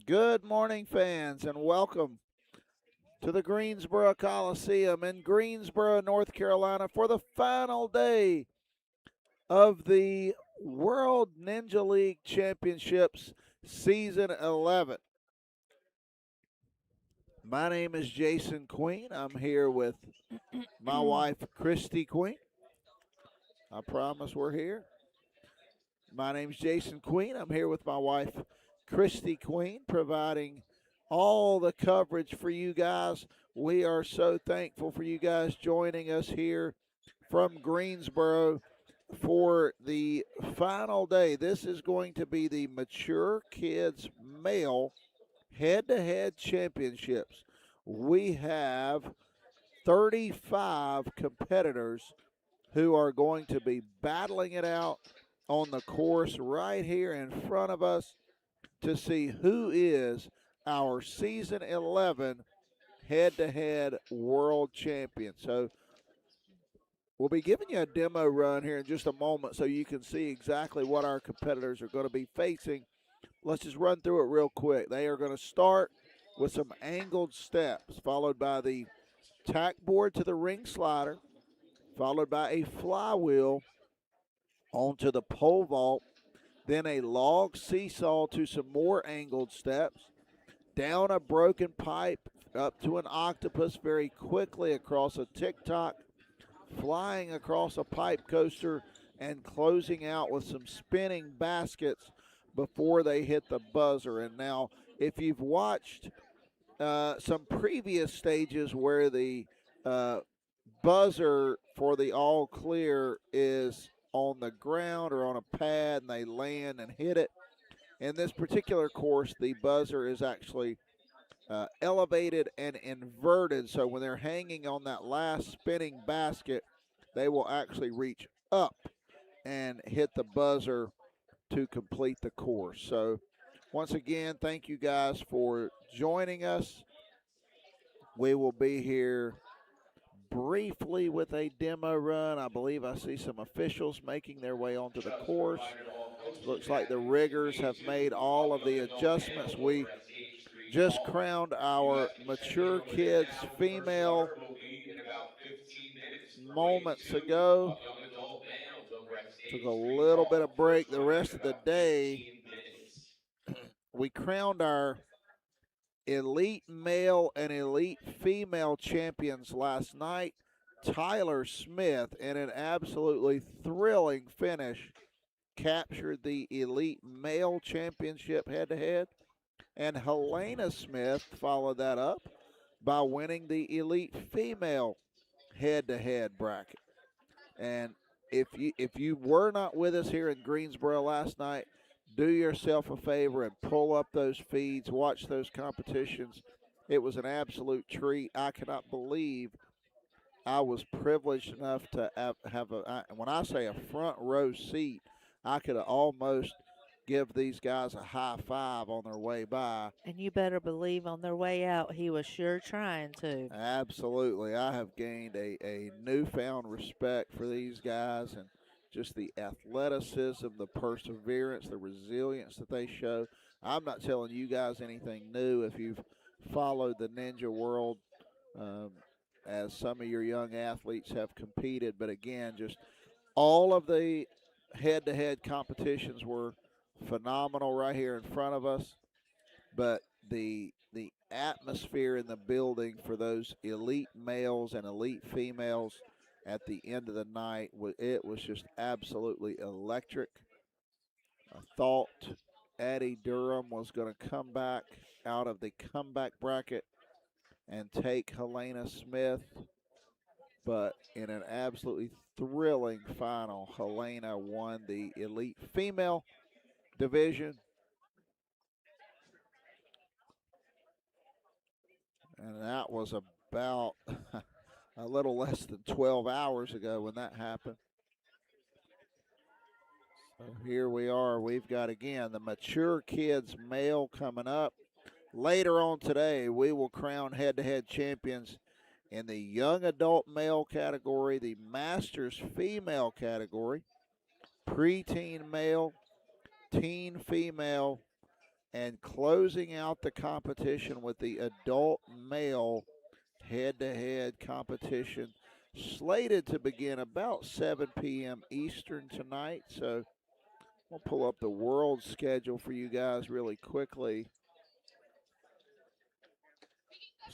Good morning, fans, and welcome to the Greensboro Coliseum in Greensboro, North Carolina for the final day of the World Ninja League Championships Season 11. My name is Jason Queen. I'm here with my wife, Christy Queen. I promise we're here. My name's Jason Queen. I'm here with my wife, Christy Queen, providing all the coverage for you guys. We are so thankful for you guys joining us here from Greensboro for the final day. This is going to be the Mature Kids Male head-to-head championships. We have 35 competitors who are going to be battling it out on the course right here in front of us to see who is our season 11 head-to-head world champion. So we'll be giving you a demo run here in just a moment so you can see exactly what our competitors are going to be facing. Let's just run through it real quick. They are going to start with some angled steps, followed by the tack board to the ring slider, followed by a flywheel onto the pole vault, then a log seesaw to some more angled steps, down a broken pipe up to an octopus very quickly across a tick-tock, flying across a pipe coaster, and closing out with some spinning baskets before they hit the buzzer. And now, if you've watched some previous stages where the uh, buzzer for the all clear is on the ground or on a pad and they land and hit it. In this particular course, the buzzer is actually elevated and inverted. So when they're hanging on that last spinning basket, they will actually reach up and hit the buzzer to complete the course. So once again, thank you guys for joining us. We will be here briefly with a demo run. I believe I see some officials making their way onto the course. Looks like the riggers have made all of the adjustments. We just crowned our Mature Kids Female moments ago. Took a little bit of break the rest of the day. We crowned our elite male and elite female champions last night. Tyler Smith, in an absolutely thrilling finish, captured the elite male championship head-to-head, and Helena Smith followed that up by winning the elite female head-to-head bracket. And if you were not with us here in Greensboro last night, do yourself a favor and pull up those feeds, watch those competitions. It was an absolute treat. I cannot believe I was privileged enough to have when I say a front row seat, I could almost give these guys a high five on their way by. And you better believe on their way out, he was sure trying to. Absolutely. I have gained a newfound respect for these guys and just the athleticism, the perseverance, the resilience that they show. I'm not telling you guys anything new if you've followed the ninja world, um, as some of your young athletes have competed. But again, just all of the head to head competitions were phenomenal right here in front of us. But the atmosphere in the building for those elite males and elite females at the end of the night, it was just absolutely electric. I thought Addie Durham was going to come back out of the comeback bracket and take Helena Smith, but in an absolutely thrilling final, Helena won the elite female division. And that was about a little less than 12 hours ago when that happened. So here we are. We've got, again, the Mature Kids Male coming up. Later on today, we will crown head-to-head champions in the Young Adult Male category, the Masters Female category, Preteen Male, Teen Female, And closing out the competition with the adult male head-to-head competition slated to begin about 7 p.m. Eastern tonight. So we'll pull up the world schedule for you guys really quickly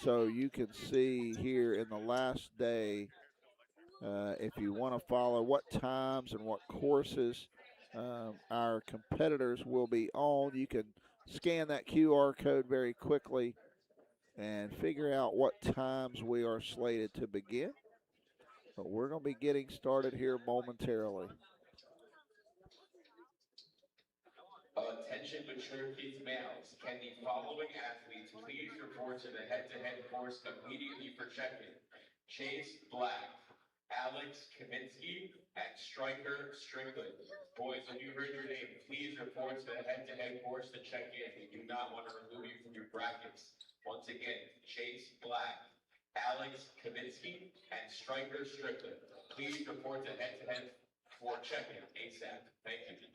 so you can see here in the last day, if you want to follow what times and what courses our competitors will be on, you can scan that QR code very quickly and figure out what times we are slated to begin. But we're going to be getting started here momentarily. Attention mature kids males. Can the following athletes please report to the head-to-head course immediately for check-in? Chase Black, Alex Kaminsky, and Striker Strickland. Boys, when you heard your name, please report to the head-to-head course to check in. We do not want to remove you from your brackets. Once again, Chase Black, Alex Kaminsky, and Striker Strickland. Please report to head-to-head for check-in ASAP. Thank you.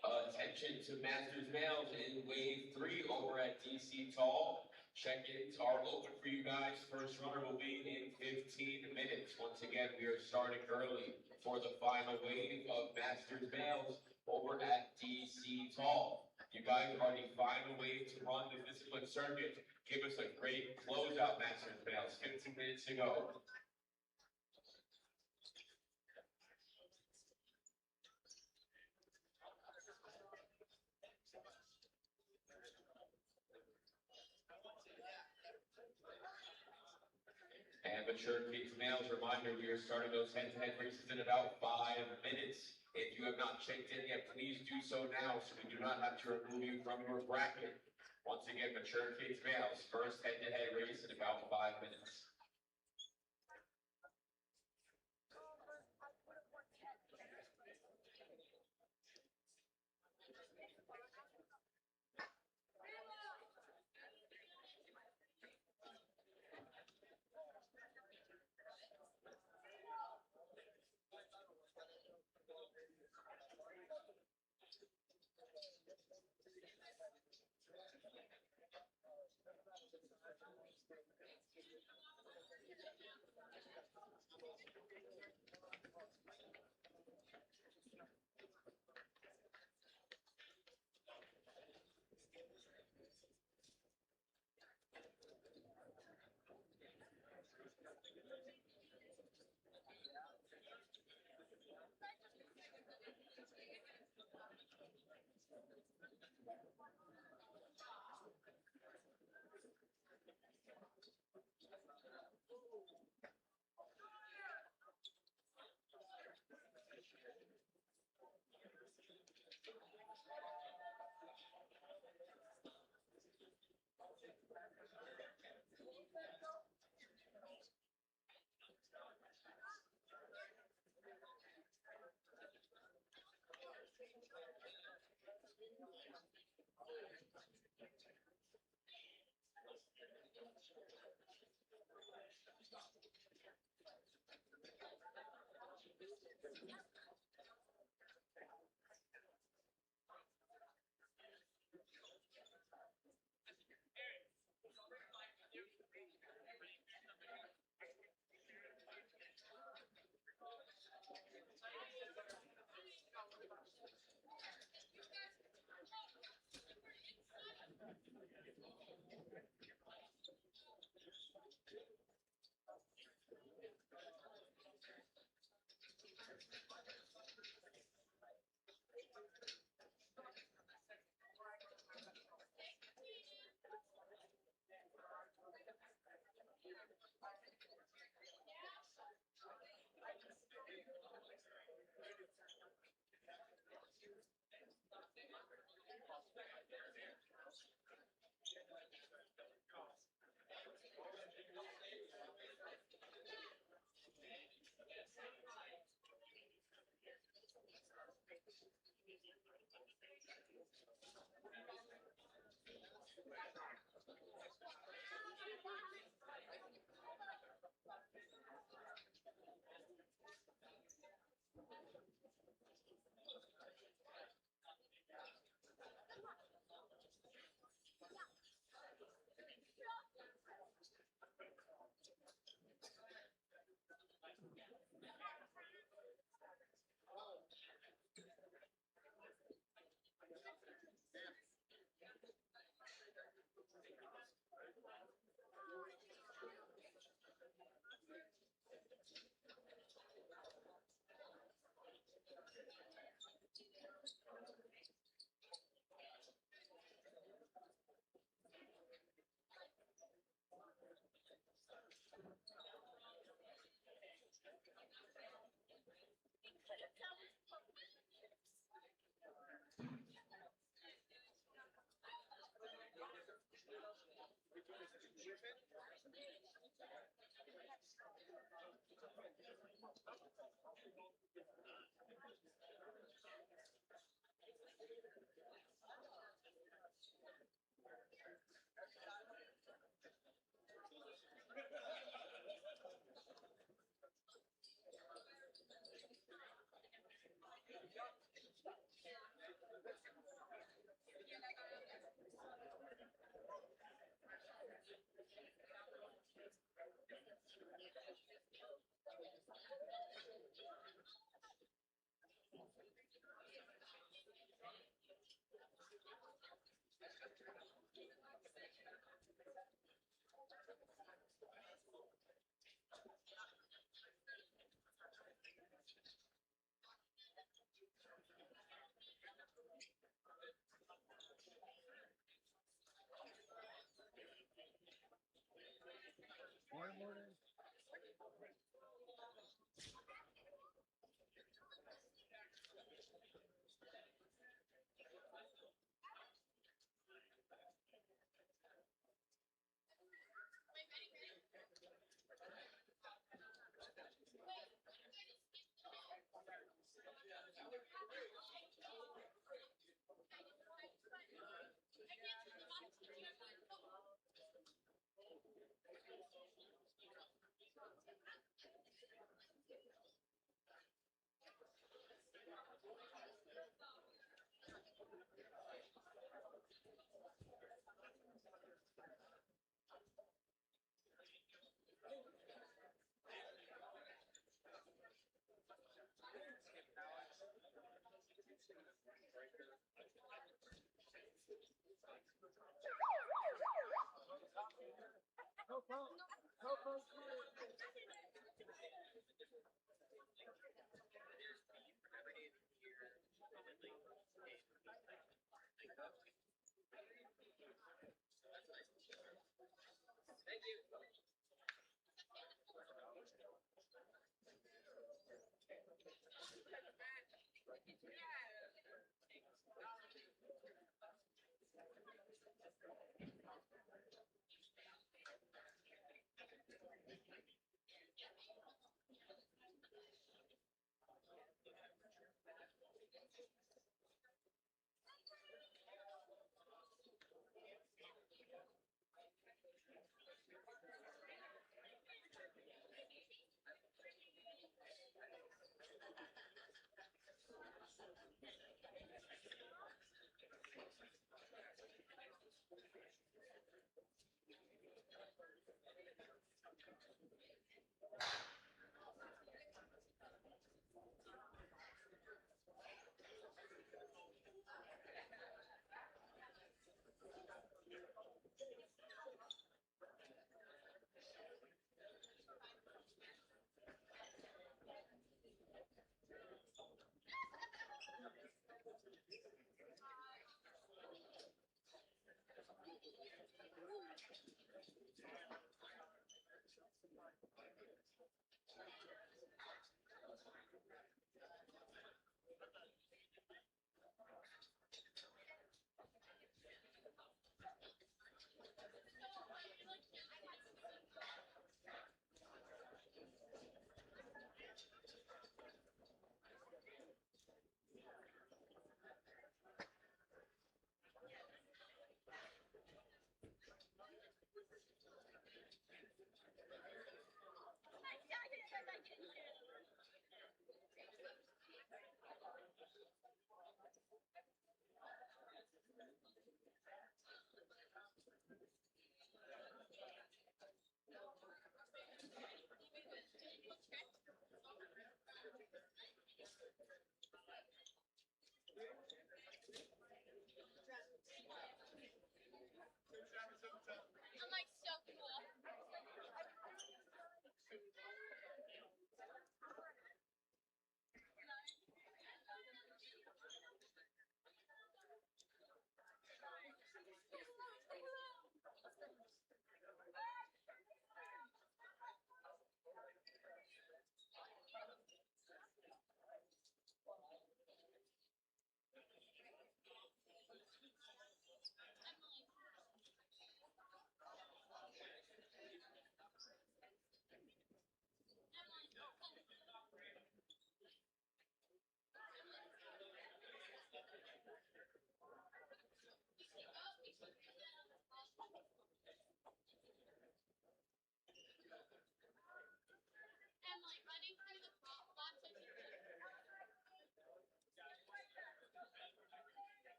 Attention to Masters males in wave 3 over at DC Tall. Check-ins are open for you guys. First runner will be in 15 minutes. Once again, we are starting early for the final wave of Masters males over at DC Tall. You guys are the final wave to run the discipline circuit. Give us a great closeout, Masters males. 15 minutes to go. And mature kids males, reminder, we are starting those head-to-head races in about 5 minutes. If you have not checked in yet, please do so now so we do not have to remove you from your bracket. Once again, mature kids males, first head-to-head race in about 5 minutes.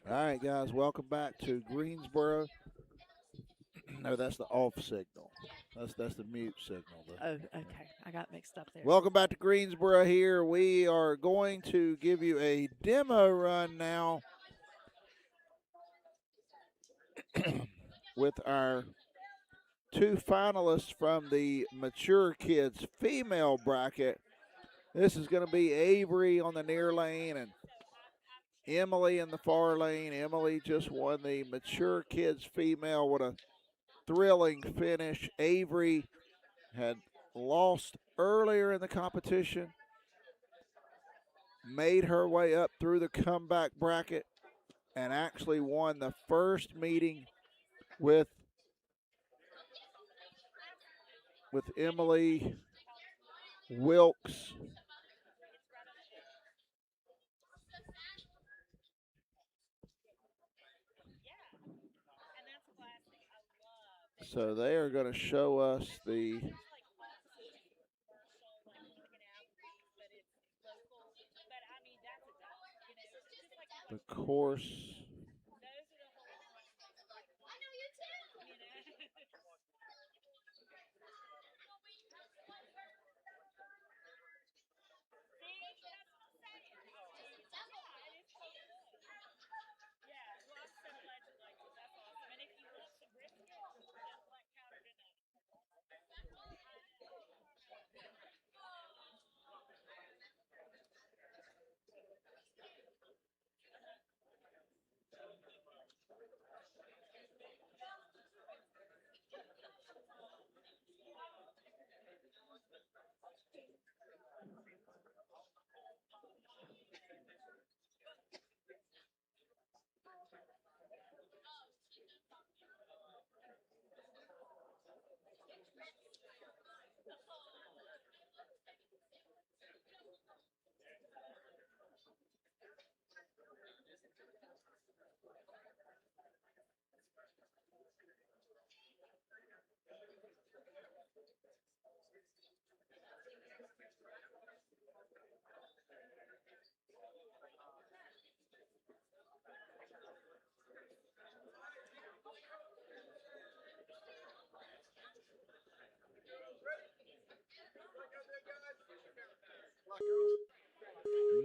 All right, guys, welcome back to Greensboro. No, that's the off signal. That's the mute signal. Oh, okay. I got mixed up there. Welcome back to Greensboro here. We are going to give you a demo run now with our two finalists from the Mature Kids Female Bracket. This is going to be Avery on the near lane and Emily in the far lane. Emily just won the Mature Kids Female with a thrilling finish. Avery had lost earlier in the competition, made her way up through the comeback bracket, and actually won the first meeting with Emily Wilkes. So they are going to show us the course.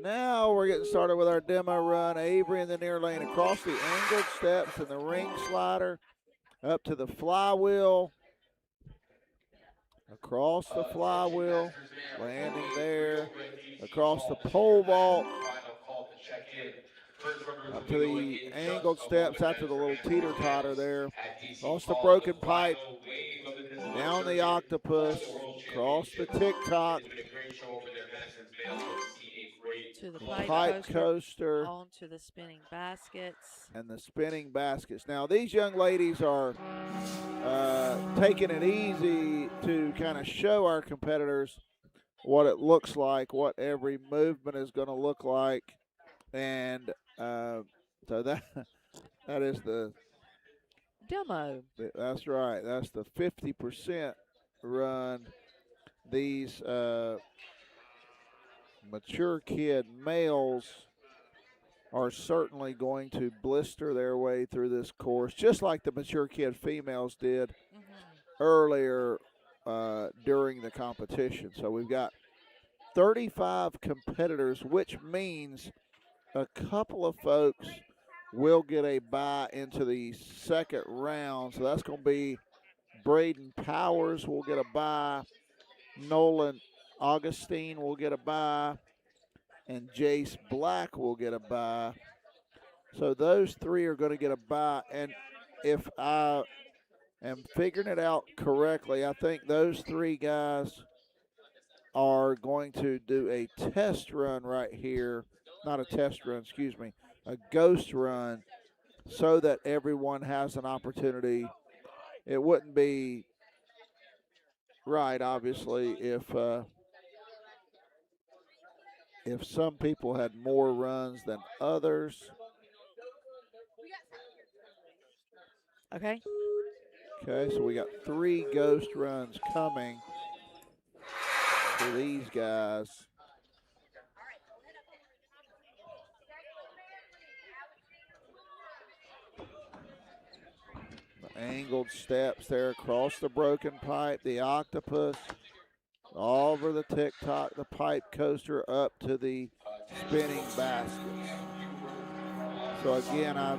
Now we're getting started with our demo run. Avery in the near lane across the angled steps and the ring slider up to the flywheel. Across the flywheel, landing there. Across the pole vault. Up to the angled steps, out to the little teeter-totter there. Across the broken pipe. Down the octopus. Across the tick-tock. To the pipe coaster. Onto the spinning baskets. And the spinning baskets. Now, these young ladies are taking it easy to kind of show our competitors what it looks like, what every movement is going to look like. And so that is the demo. That's right. That's the 50% run. These mature kid males are certainly going to blister their way through this course, just like the mature kid females did earlier during the competition. So we've got 35 competitors, which means a couple of folks will get a bye into the second round. So that's going to be Braden Powers will get a bye, Nolan Augustine will get a bye, and Jace Black will get a bye. So those three are going to get a bye. And if I am figuring it out correctly, I think those three guys are going to do a test run right here. Not a test run, excuse me, a ghost run, so that everyone has an opportunity. It wouldn't be right, obviously, if some people had more runs than others. Okay. Okay, so we got 3 ghost runs coming for these guys. Angled steps there across the broken pipe, the octopus, over the tick-tock, the pipe coaster, up to the spinning baskets. So again, I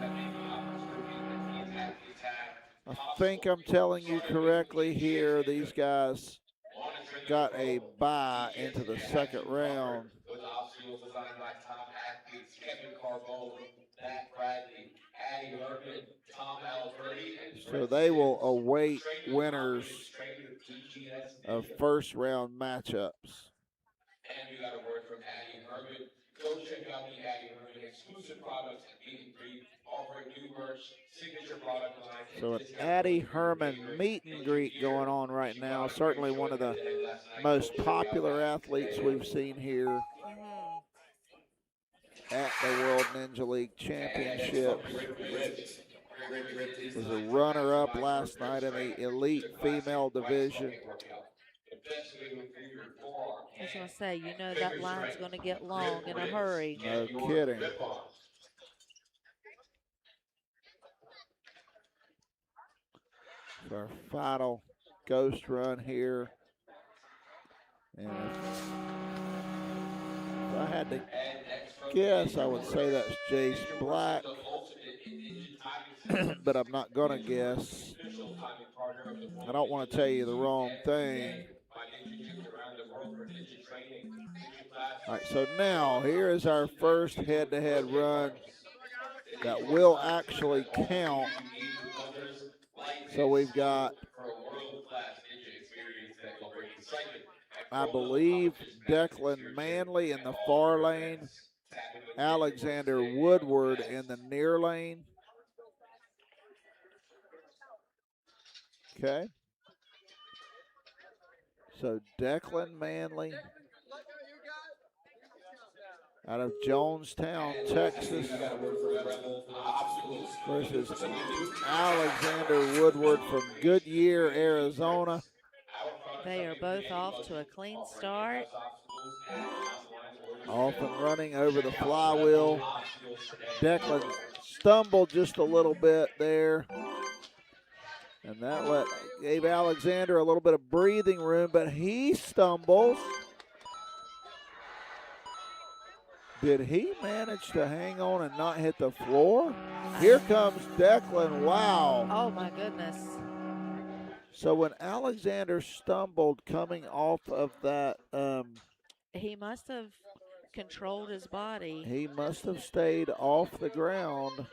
think I'm telling you correctly here. These guys got a bye into the second round. With obstacles designed by top athletes Kevin Carbone, Matt Bradley, Addie Herman, Tom Alberti, and So they will await winners of first round matchups. And we got a word from Addie Herman. Go check out the Addie Herman exclusive products and meet and greet, offering new merch, signature product line. So an Addie Herman meet and greet going on right now. Certainly one of the most popular athletes we've seen here at the World Ninja League Championships. Was a runner-up last night in the elite female division. I was going to say, you know that line's going to get long in a hurry. No kidding. So our final ghost run here. And if I had to guess, I would say that's Jace Black. But I'm not going to guess. I don't want to tell you the wrong thing. All right, so now here is our first head-to-head run that will actually count. So we've got, I believe, Declan Manley in the far lane, Alexander Woodward in the near lane. Okay. So Declan Manley out of Jonestown, Texas, versus Alexander Woodward from Goodyear, Arizona. They are both off to a clean start. Off and running over the flywheel. Declan stumbled just a little bit there. And that gave Alexander a little bit of breathing room, but he stumbles. Did he manage to hang on and not hit the floor? Here comes Declan. Wow. Oh, my goodness. So when Alexander stumbled coming off of that, he must have controlled his body. He must have stayed off the ground.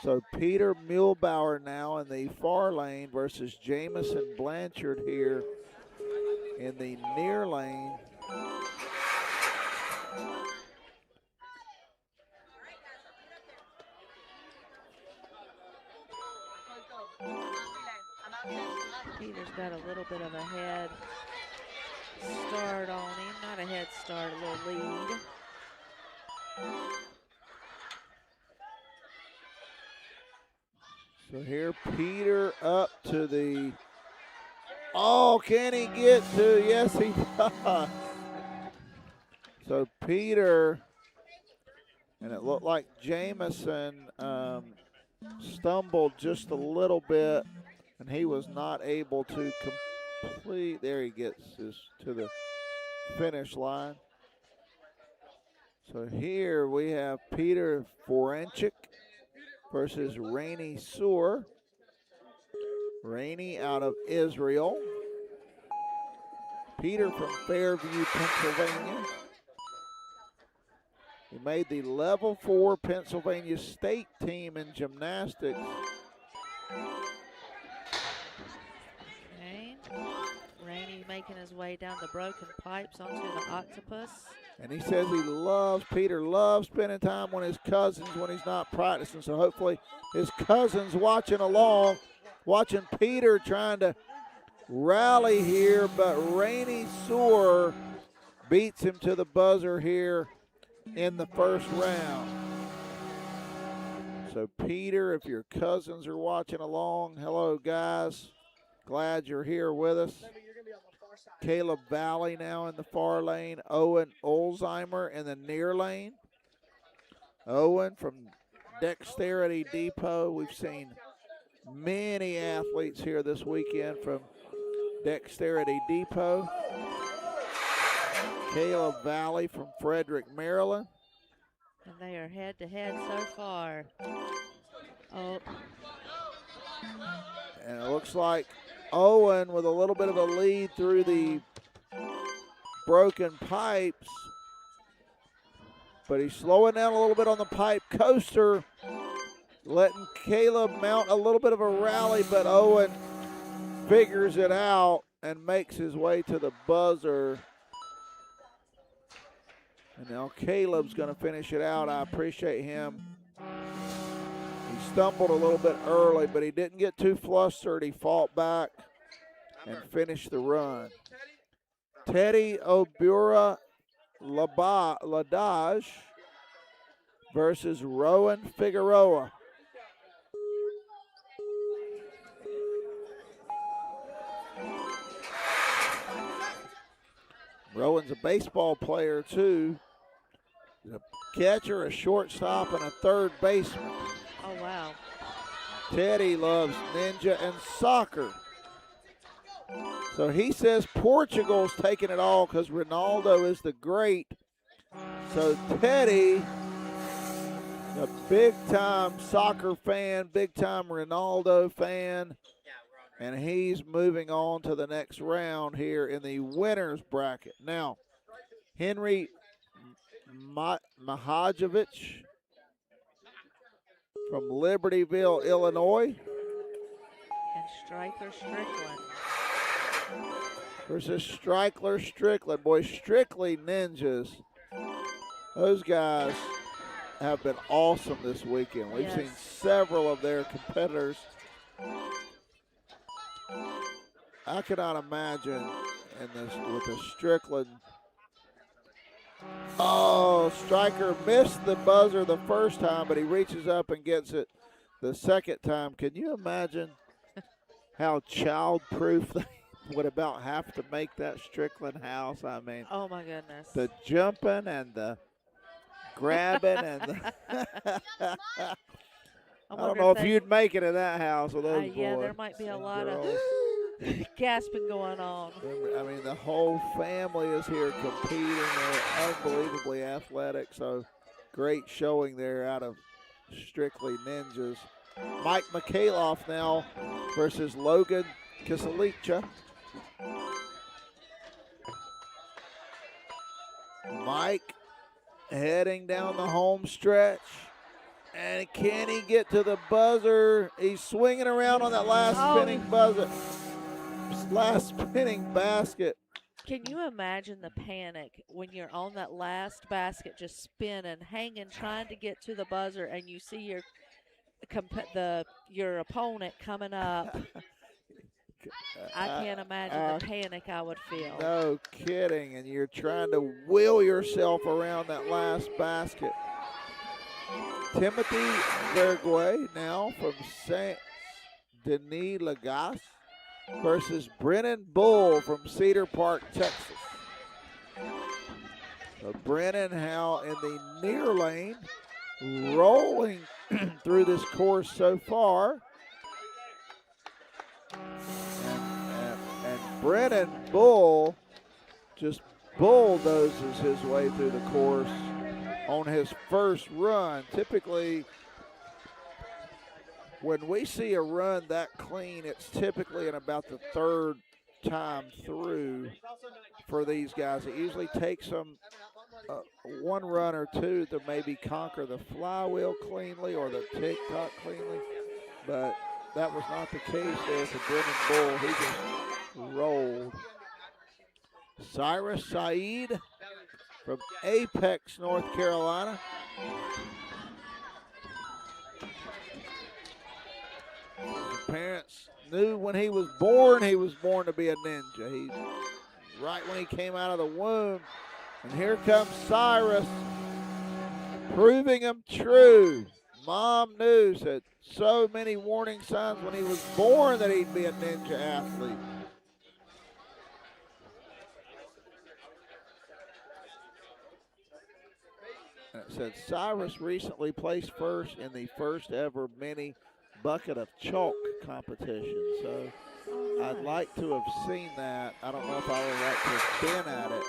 So Peter Muehlbauer now in the far lane versus Jamison Blanchard here in the near lane. Peter's got a little bit of a head start on him. Not a head start, a little lead. So here Peter up to the, oh, can he get to? Yes, he does. So Peter, and it looked like Jamison stumbled just a little bit, and he was not able to complete. There he gets to the finish line. So here we have Peter Forenchik versus Rainey Soor. Rainey out of Israel. Peter from Fairview, Pennsylvania. He made the level 4 Pennsylvania State team in gymnastics. Okay. Rainey making his way down the broken pipes onto the octopus. And he says Peter loves spending time with his cousins when he's not practicing. So hopefully his cousins watching along, watching Peter trying to rally here. But Rainey Soor beats him to the buzzer here in the first round. So Peter, if your cousins are watching along, hello guys. Glad you're here with us. Caleb Valley now in the far lane. Owen Olzheimer in the near lane. Owen from Dexterity Depot. We've seen many athletes here this weekend from Dexterity Depot. Caleb Valley from Frederick, Maryland. And they are head-to-head so far. Oh, And it looks like Owen with a little bit of a lead through the broken pipes. But he's slowing down a little bit on the pipe coaster, letting Caleb mount a little bit of a rally, but Owen figures it out and makes his way to the buzzer. And now Caleb's going to finish it out. I appreciate him. He stumbled a little bit early, but he didn't get too flustered. He fought back and finished the run. Teddy Obura Ladage versus Rowan Figueroa. Rowan's a baseball player too. He's a catcher, a shortstop, and a third baseman. oh wow. Teddy loves ninja and soccer. So he says Portugal's taking it all because Ronaldo is the great. So Teddy, a big-time soccer fan, big-time Ronaldo fan, and he's moving on to the next round here in the winner's bracket. Now, Henry Mahajevich from Libertyville, Illinois, And Striker Strickland. versus Strickler Strickland. Boy, Strictly Ninjas. Those guys have been awesome this weekend. We've seen several of their competitors. I cannot imagine in this with a Strickland. Oh, Striker missed the buzzer the first time, but he reaches up and gets it the second time. Can you imagine how child-proof they would about have to make that Strickland house? I mean, Oh my goodness. the jumping and the grabbing and the I don't know if you'd make it in that house with those boys. Yeah, there might be a lot of gasping going on. I mean, the whole family is here competing. They're unbelievably athletic. So great showing there out of Strictly Ninjas. Mike Mikhailoff now versus Logan Kisalicha. Mike heading down the home stretch. And can he get to the buzzer? He's swinging around on that last spinning buzzer. Last spinning basket. Can you imagine the panic when you're on that last basket just spinning, hanging, trying to get to the buzzer, and you see your opponent coming up? I can't imagine the panic I would feel. No kidding. And you're trying to will yourself around that last basket. Timothy Vergue now from St. Denis Lagasse versus Brennan Bull from Cedar Park, Texas. So Brennan how in the near lane, rolling through this course so far. And Brennan Bull just bulldozes his way through the course on his first run. Typically, when we see a run that clean, it's typically in about the third time through for these guys. It usually takes them one run or two to maybe conquer the flywheel cleanly or the tick-tock cleanly, but that was not the case there for Brennan Bull. He just rolled. Cyrus Saeed from Apex, North Carolina. His parents knew when he was born to be a ninja. He, right when he came out of the womb. And here comes Cyrus, proving him true. Mom knew, said so many warning signs when he was born that he'd be a ninja athlete. And it said Cyrus recently placed first in the first ever mini bucket of chalk competition. So Oh, I'd like to have seen that. I don't know if I would like to have been at it,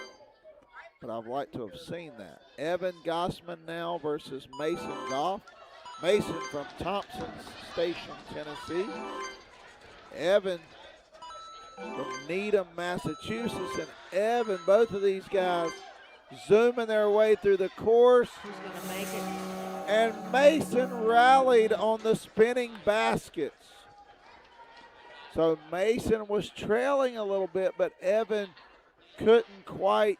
but I'd like to have seen that. Evan Gossman now versus Mason Goff. Mason from Thompson Station, Tennessee. Evan from Needham, Massachusetts. And Evan, both of these guys zooming their way through the course. Who's going to make it? And Mason rallied on the spinning baskets. So Mason was trailing a little bit, but Evan couldn't quite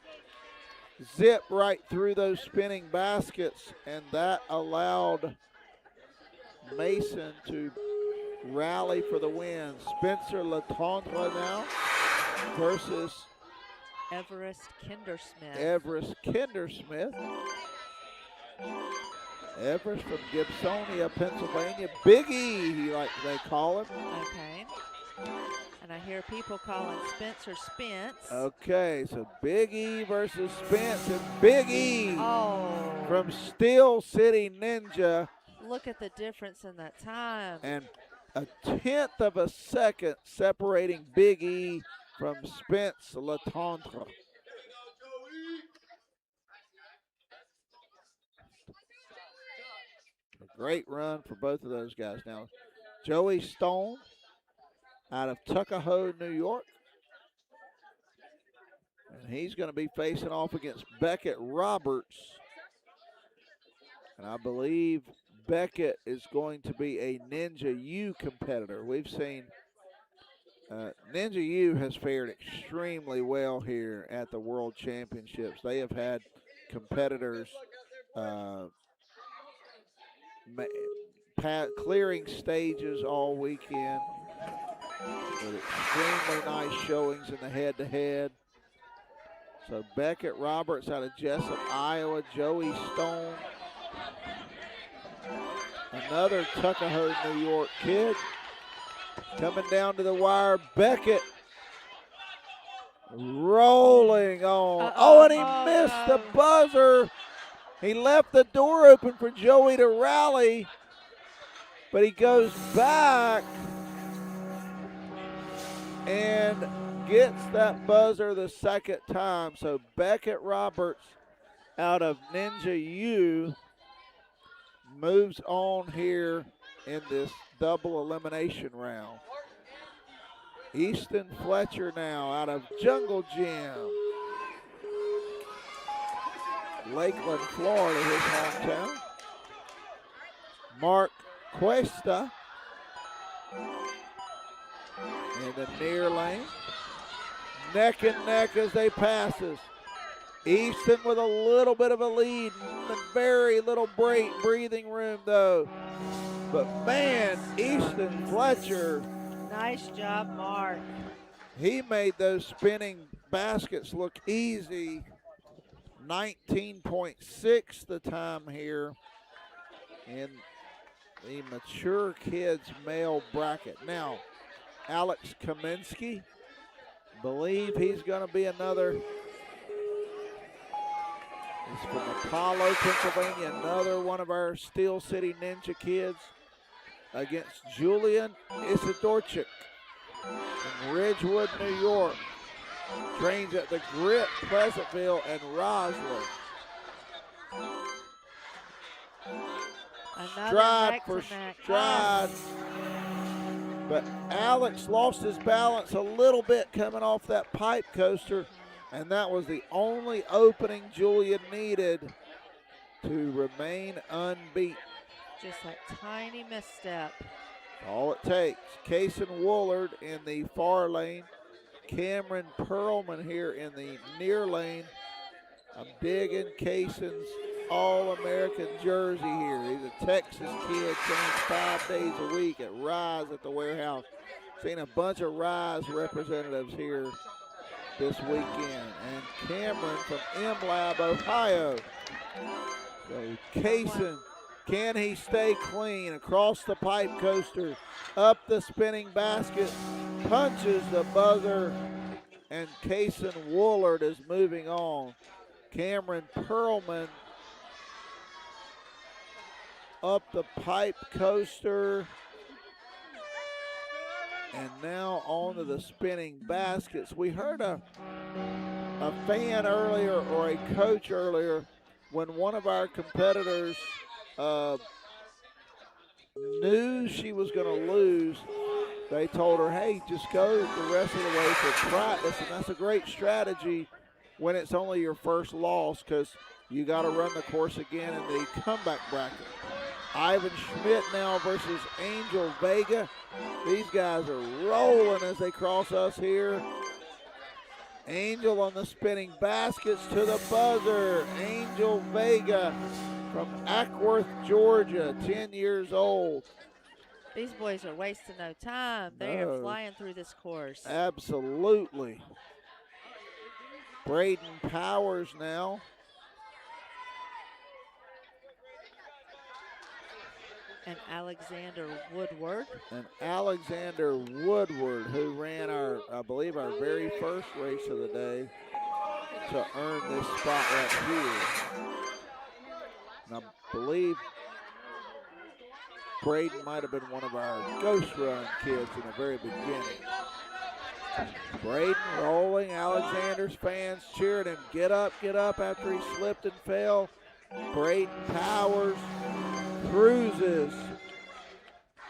zip right through those spinning baskets, and that allowed Mason to rally for the win. Spencer Latendre now versus Everest Kindersmith. Everest Kindersmith. Everest from Gibsonia, Pennsylvania. Big E, they call him. Okay. And I hear people calling Spencer Spence. Okay, so Big E versus Spence, and Big E Oh. from Steel City Ninja. Look at the difference in that time. And a tenth of a second separating Big E from Spence Latendre. A great run for both of those guys. Now, Joey Stone out of Tuckahoe, New York. And he's going to be facing off against Beckett Roberts. And I believe Beckett is going to be a Ninja U competitor. We've seen Ninja U has fared extremely well here at the World Championships. They have had competitors clearing stages all weekend with extremely nice showings in the head-to-head. So Beckett Roberts out of Jessup, Iowa. Joey Stone, another Tuckahoe, New York kid. Coming down to the wire, Beckett rolling on. Oh, and he missed the buzzer. He left the door open for Joey to rally, but he goes back and gets that buzzer the second time. So Beckett Roberts out of Ninja U moves on here in this double elimination round. Easton Fletcher now out of Jungle Gym, Lakeland, Florida, his hometown. Mark Cuesta in the near lane. Neck and neck as they passes. Easton with a little bit of a lead. Very little breathing room though. But man, Easton Fletcher. Nice job, Mark. He made those spinning baskets look easy. 19.6 the time here in the Mature Kids Male bracket. Now, Alex Kaminsky, believe he's going to be another. He's from Apollo, Pennsylvania, another one of our Steel City Ninja kids against Julian Isidorchik from Ridgewood, New York. Trains at the Grit, Pleasantville, and Roslyn. Stride for stride. But Alex lost his balance a little bit coming off that pipe coaster, and that was the only opening Julian needed to remain unbeaten. Just a tiny misstep. All it takes. Kaysen Woolard in the far lane. Cameron Perlman here in the near lane. I'm digging Kaysen's All-American jersey here. He's a Texas kid, trains 5 days a week at Rise at the warehouse. Seen a bunch of Rise representatives here this weekend. And Cameron from M-Lab, Ohio. So Kaysen, can he stay clean across the pipe coaster, up the spinning basket, punches the buzzer, and Kaysen Woolard is moving on. Cameron Perlman up the pipe coaster, And now on to the spinning baskets. We heard a fan earlier or a coach earlier when one of our competitors knew she was going to lose. They told her, hey, just go the rest of the way for practice. And that's a great strategy when it's only your first loss because you got to run the course again in the comeback bracket. Ivan Schmidt now versus Angel Vega. These guys are rolling as they cross us here. Angel on the spinning baskets to the buzzer. Angel Vega from Ackworth, Georgia, 10 years old. These boys are wasting no time. They are flying through this course. Absolutely. Braden Powers now. And Alexander Woodward. And Alexander Woodward, who ran I believe our very first race of the day to earn this spot right here. And I believe Braden might have been one of our Ghost Run kids in the very beginning. Braden rolling. Alexander's fans cheering him. Get up after he slipped and fell. Braden Powers cruises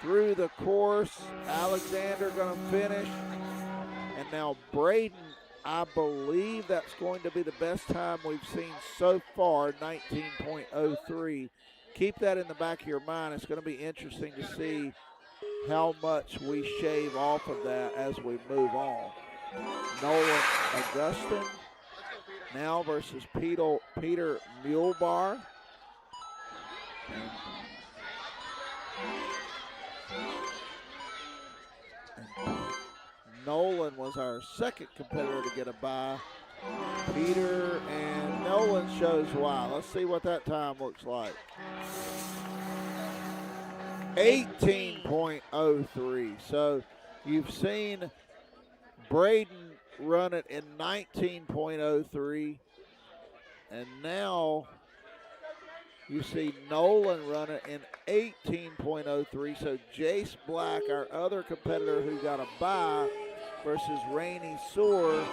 through the course. Alexander going to finish. And now Braden, I believe that's going to be the best time we've seen so far, 19.03. Keep that in the back of your mind. It's going to be interesting to see how much we shave off of that as we move on. Nolan Augustin now versus Peter Muehlbar. And Nolan was our second competitor to get a bye. Peter and Nolan shows why. Let's see what that time looks like. 18.03. So you've seen Braden run it in 19.03. And now you see Nolan run it in 18.03. So Jace Black, our other competitor who got a bye, versus Rainey Soar.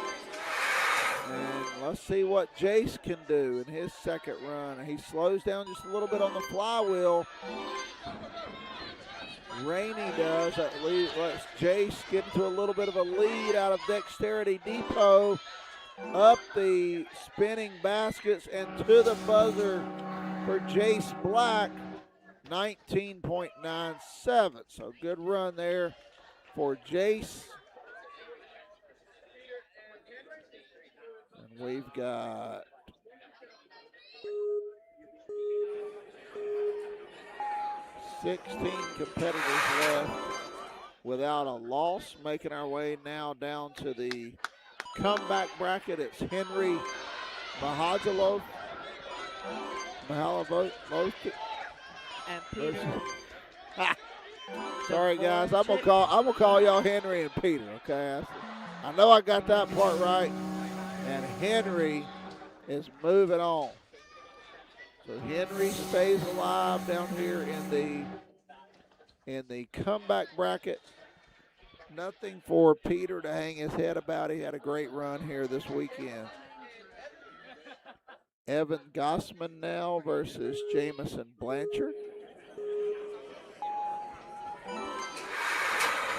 And let's see what Jace can do in his second run. He slows down just a little bit on the flywheel. Rainey does. That lets Jace get into a little bit of a lead out of Dexterity Depot. Up the spinning baskets and to the buzzer for Jace Black, 19.97. So good run there for Jace. And we've got $16 competitors left without a loss. Making our way now down to the comeback bracket. It's Henry Mahajaloff. And Peter. Sorry guys, I'm gonna call y'all Henry and Peter. Okay, I know I got that part right. And Henry is moving on. So Henry stays alive down here in the comeback bracket. Nothing for Peter to hang his head about. He had a great run here this weekend. Evan Gossman now versus Jamison Blanchard.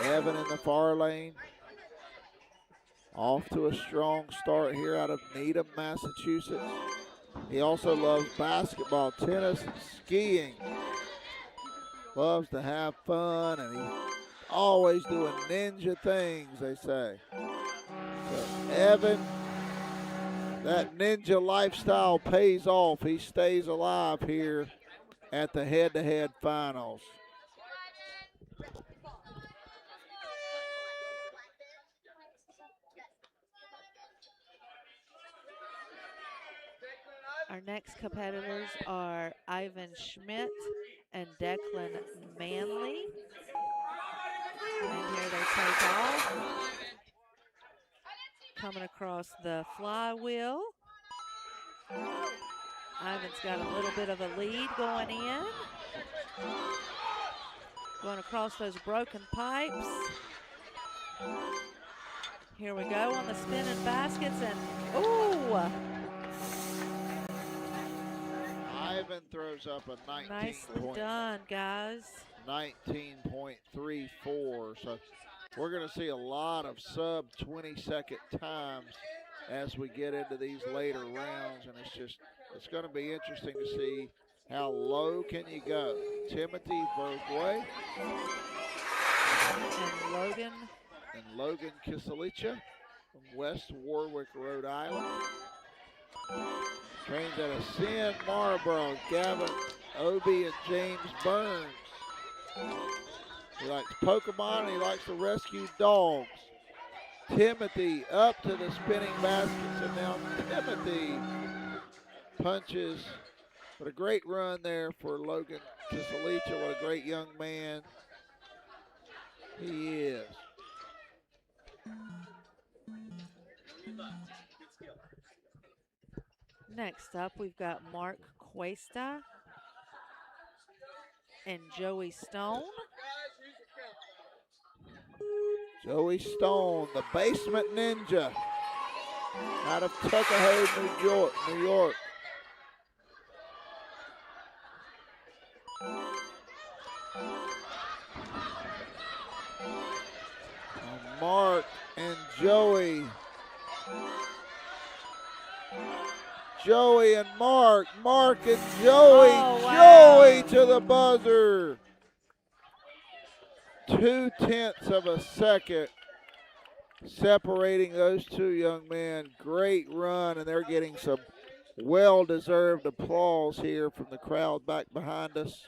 Evan in the far lane. Off to a strong start here out of Needham, Massachusetts. He also loves basketball, tennis, and skiing. Loves to have fun, and he's always doing ninja things, they say. So Evan, that ninja lifestyle pays off. He stays alive here at the head-to-head finals. Our next competitors are Ivan Schmidt and Declan Manley. And here they take off. Coming across the flywheel. Ivan's got a little bit of a lead going in. Going across those broken pipes. Here we go on the spinning baskets, and ooh, Ivan throws up a nicely 19 done, guys. 19.34. So we're going to see a lot of sub 20-second times as we get into these later rounds, and it's going to be interesting to see how low can you go. Timothy Bergway And Logan Kiselicha from West Warwick, Rhode Island. Trains out of Sin Marlboro, Gavin Obie and James Burns. He likes Pokemon and he likes to rescue dogs. Timothy up to the spinning baskets, and now Timothy punches. What a great run there for Logan Kiselicha. What a great young man he is. next up, we've got Mark Cuesta and Joey Stone. Joey Stone, the basement ninja out of Tuckahoe, New York. Mark and Joey. Joey and Mark. Mark and Joey. Oh, wow. Joey to the buzzer. 0.2 of a second separating those two young men. Great run, and they're getting some well-deserved applause here from the crowd back behind us.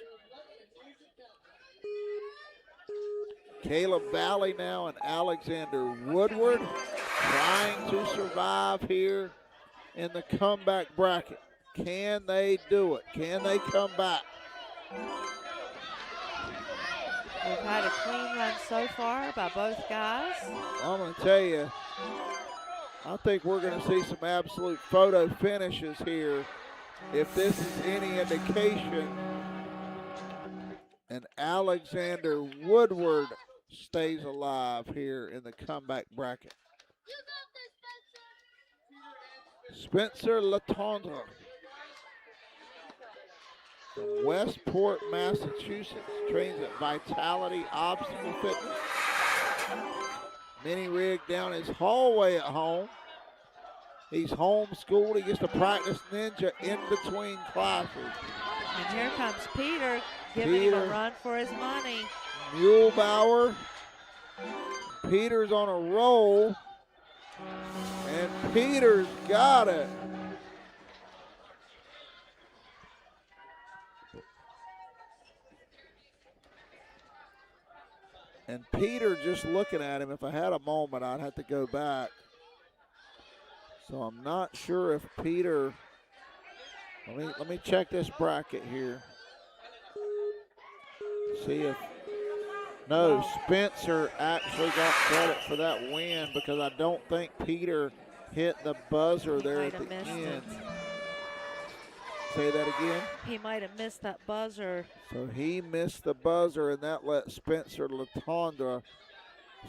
Caleb Valley now and Alexander Woodward trying to survive here in the comeback bracket. Can they do it? Can they come back? We've had a clean run so far by both guys. I'm going to tell you, I think we're going to see some absolute photo finishes here. If this is any indication, and Alexander Woodward stays alive here in the comeback bracket. Spencer Latondre from Westport, Massachusetts, trains at Vitality Obstacle Fitness. Mini rig down his hallway at home. He's homeschooled. He gets to practice ninja in between classes. And here comes Peter giving him a run for his money. Muehlbauer. Peter's on a roll. And Peter's got it. And Peter, just looking at him, if I had a moment, I'd have to go back. So I'm not sure if Peter, let me check this bracket here. See if, no, Spencer actually got credit for that win because I don't think Peter hit the buzzer there at the end. Say that again. He might have missed that buzzer. So he missed the buzzer, and that let Spencer Latondre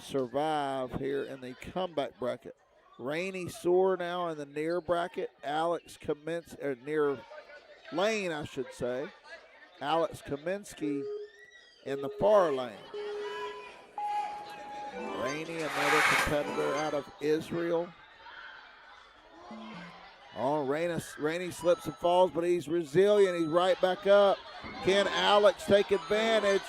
survive here in the comeback bracket. Rainey Soar now in the near bracket. Alex Kaminsky, or near lane, I should say. Alex Kaminsky in the far lane. Rainey, another competitor out of Israel. Oh, Rainey slips and falls, but he's resilient. He's right back up. Can Alex take advantage?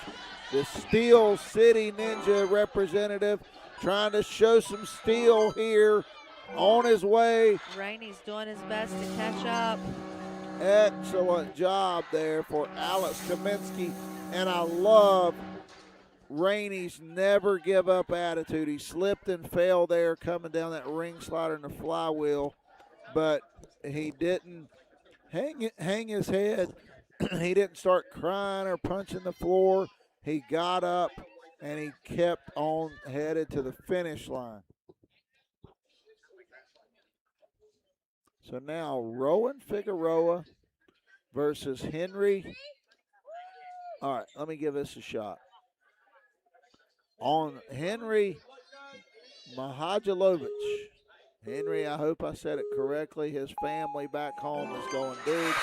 The Steel City Ninja representative trying to show some steel here on his way. Rainey's doing his best to catch up. Excellent job there for Alex Kaminsky. And I love Rainey's never give up attitude. He slipped and fell there coming down that ring slider and the flywheel, but he didn't hang his head. He didn't start crying or punching the floor. He got up and he kept on headed to the finish line. So now Rowan Figueroa versus Henry. All right, let me give this a shot. On Henry, Mahajalovich. Henry, I hope I said it correctly. His family back home is going, dude,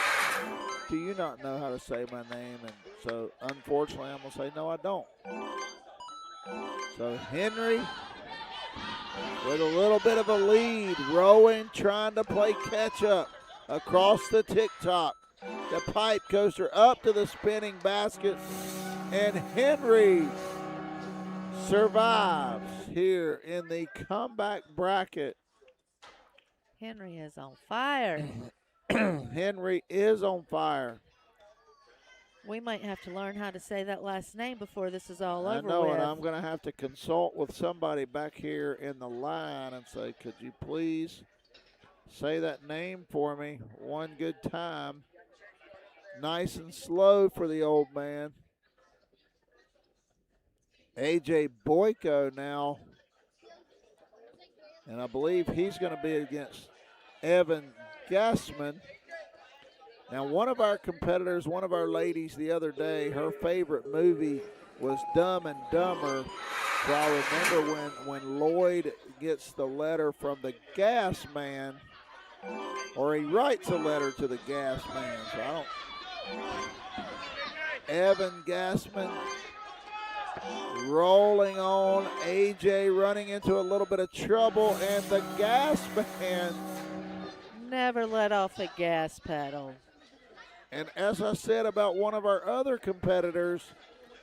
do you not know how to say my name? And so, unfortunately, I'm going to say, no, I don't. So, Henry with a little bit of a lead. Rowan trying to play catch up across the tick-tock. The pipe coaster up to the spinning basket. And Henry survives here in the comeback bracket. Henry is on fire. Henry is on fire. We might have to learn how to say that last name before this is all I over know, with. and I'm going to have to consult with somebody back here in the line and say, could you please say that name for me one good time? Nice and slow for the old man. A.J. Boyko now, and I believe he's going to be against Evan Gassman. Now, one of our competitors, one of our ladies the other day, her favorite movie was Dumb and Dumber. So I remember when Lloyd gets the letter from the gas man, or he writes a letter to the gas man. So I don't. Evan Gassman rolling on. AJ running into a little bit of trouble, and the gas man. Never let off the gas pedal. And as I said about one of our other competitors,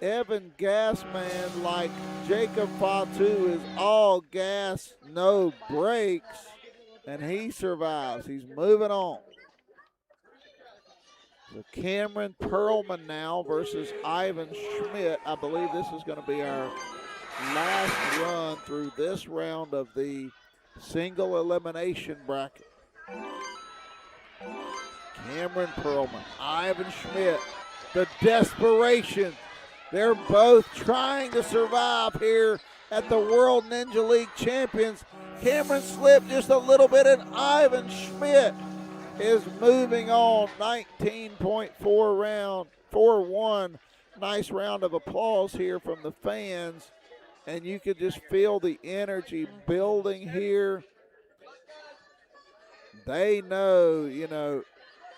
Evan Gassman, like Jacob Fatu, is all gas, no brakes, and he survives. He's moving on. So Cameron Perlman now versus Ivan Schmidt. I believe this is going to be our last run through this round of the single elimination bracket. Cameron Perlman, Ivan Schmidt, the desperation. They're both trying to survive here at the World Ninja League Champions. Cameron slipped just a little bit, and Ivan Schmidt is moving on. 19.4 round, 4-1. Nice round of applause here from the fans. And you could just feel the energy building here. They know,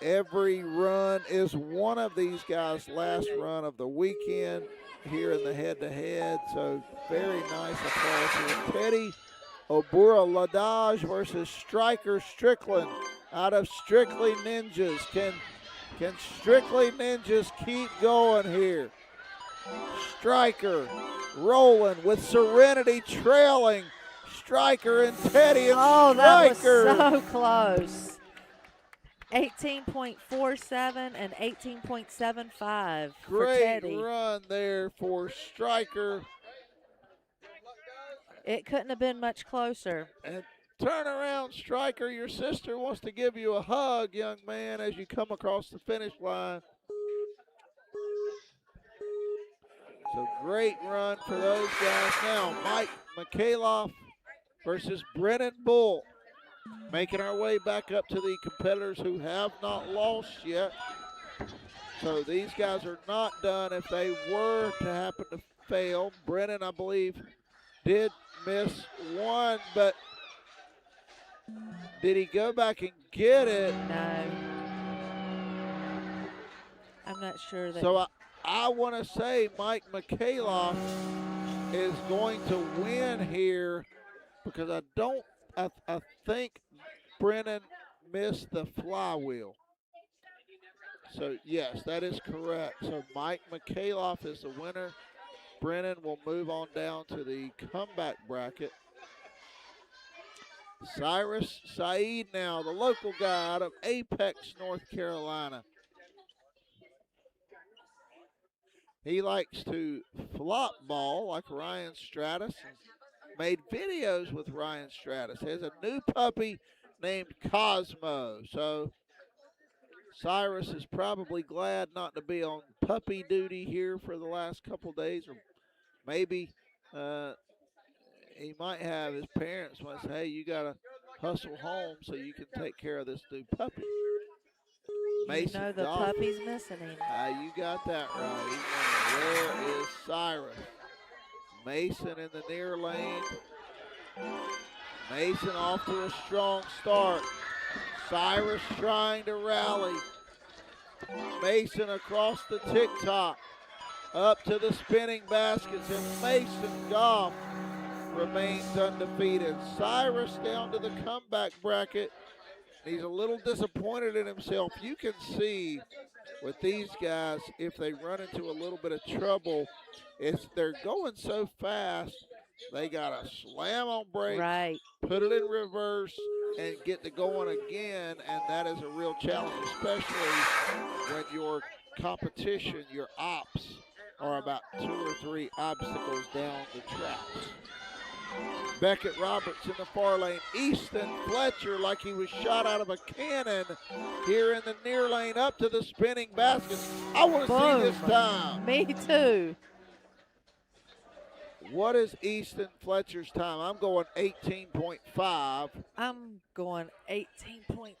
every run is one of these guys' last run of the weekend here in the head-to-head. So very nice applause here. Teddy Obura Ladage versus Striker Strickland out of Strictly Ninjas. Can Strictly Ninjas keep going here? Striker rolling with Serenity trailing. Striker and Teddy and Oh, Striker. that was so close. 18.47 and 18.75 for Teddy. Great run there for Striker. It couldn't have been much closer. And turn around, Striker. Your sister wants to give you a hug, young man, as you come across the finish line. So great run for those guys. Now, Mike Mikhailoff versus Brennan Bull. Making our way back up to the competitors who have not lost yet. So these guys are not done. If they were to happen to fail, Brennan, I believe, did miss one, but did he go back and get it? No. I'm not sure that. So I want to say Mike Mikhailoff is going to win here because I think Brennan missed the flywheel. So, yes, that is correct. So, Mike Mikhailoff is the winner. Brennan will move on down to the comeback bracket. Cyrus Saeed now, the local guy out of Apex, North Carolina. He likes to flop ball like Ryan Stratus. Made videos with Ryan Stratus. He has a new puppy named Cosmo. So Cyrus is probably glad not to be on puppy duty here for the last couple days, or maybe he might have his parents want to say, hey, you got to hustle home so you can take care of this new puppy. Mason You know the Goff. puppy's missing him. You got that right. Where is Cyrus? Mason in the near lane. Mason off to a strong start. Cyrus trying to rally. Mason across the tick-tock. Up to the spinning baskets, and Mason Goff remains undefeated. Cyrus down to the comeback bracket. He's a little disappointed in himself. You can see with these guys, if they run into a little bit of trouble, they're going so fast, they got to slam on brakes, Right. put it in reverse, and get to going again, and that is a real challenge, especially when your competition, your ops, are about 2 or 3 obstacles down the tracks. Beckett Roberts in the far lane. Easton Fletcher like he was shot out of a cannon here in the near lane up to the spinning baskets. I want to see this time. Me too. What is Easton Fletcher's time? I'm going 18.5. I'm going 18.17.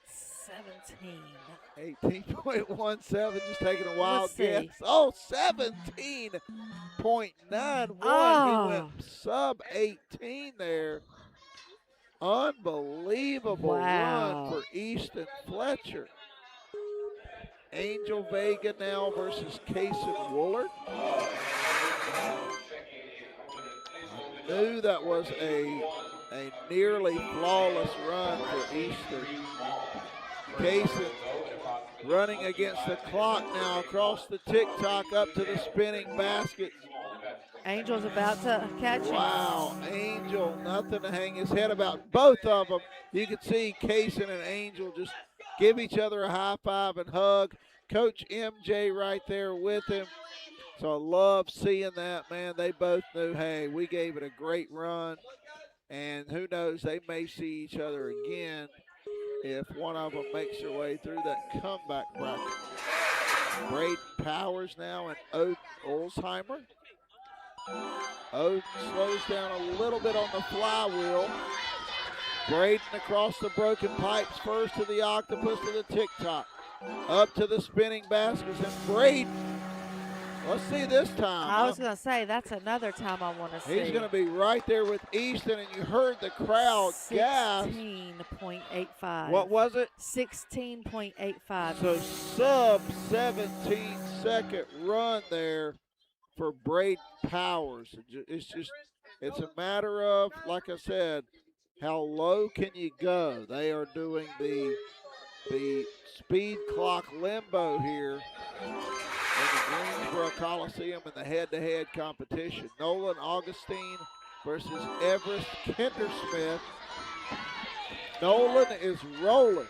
18.17, just taking a wild Let's guess. see. Oh, 17.91. Oh. He went sub 18 there. Unbelievable Wow. run for Easton Fletcher. Angel Vega now versus Kaysen Woolard. I knew that was a nearly flawless run for Easton. Kaysen running against the clock now across the tick-tock up to the spinning basket. Angel's about to catch him. Wow, Angel, nothing to hang his head about. Both of them, you can see Kaysen and Angel just give each other a high five and hug. Coach MJ right there with him. So I love seeing that, man. They both knew, hey, we gave it a great run. And who knows, they may see each other again if one of them makes their way through that comeback bracket. Braden Powers now and Oath Olsheimer. Oath slows down a little bit on the flywheel. Braden across the broken pipes, first to the octopus to the tick-tock. Up to the spinning baskets, and Braden, let's see this time. I was going to say, that's another time I want to see. He's going to be right there with Easton, and you heard the crowd gasp. 16.85. What was it? 16.85. So sub 17-second run there for Braden Powers. It's a matter of, like I said, how low can you go? They are doing the speed clock limbo here in the Greensboro Coliseum in the head-to-head competition. Nolan Augustine versus Everest Kindersmith. Nolan is rolling.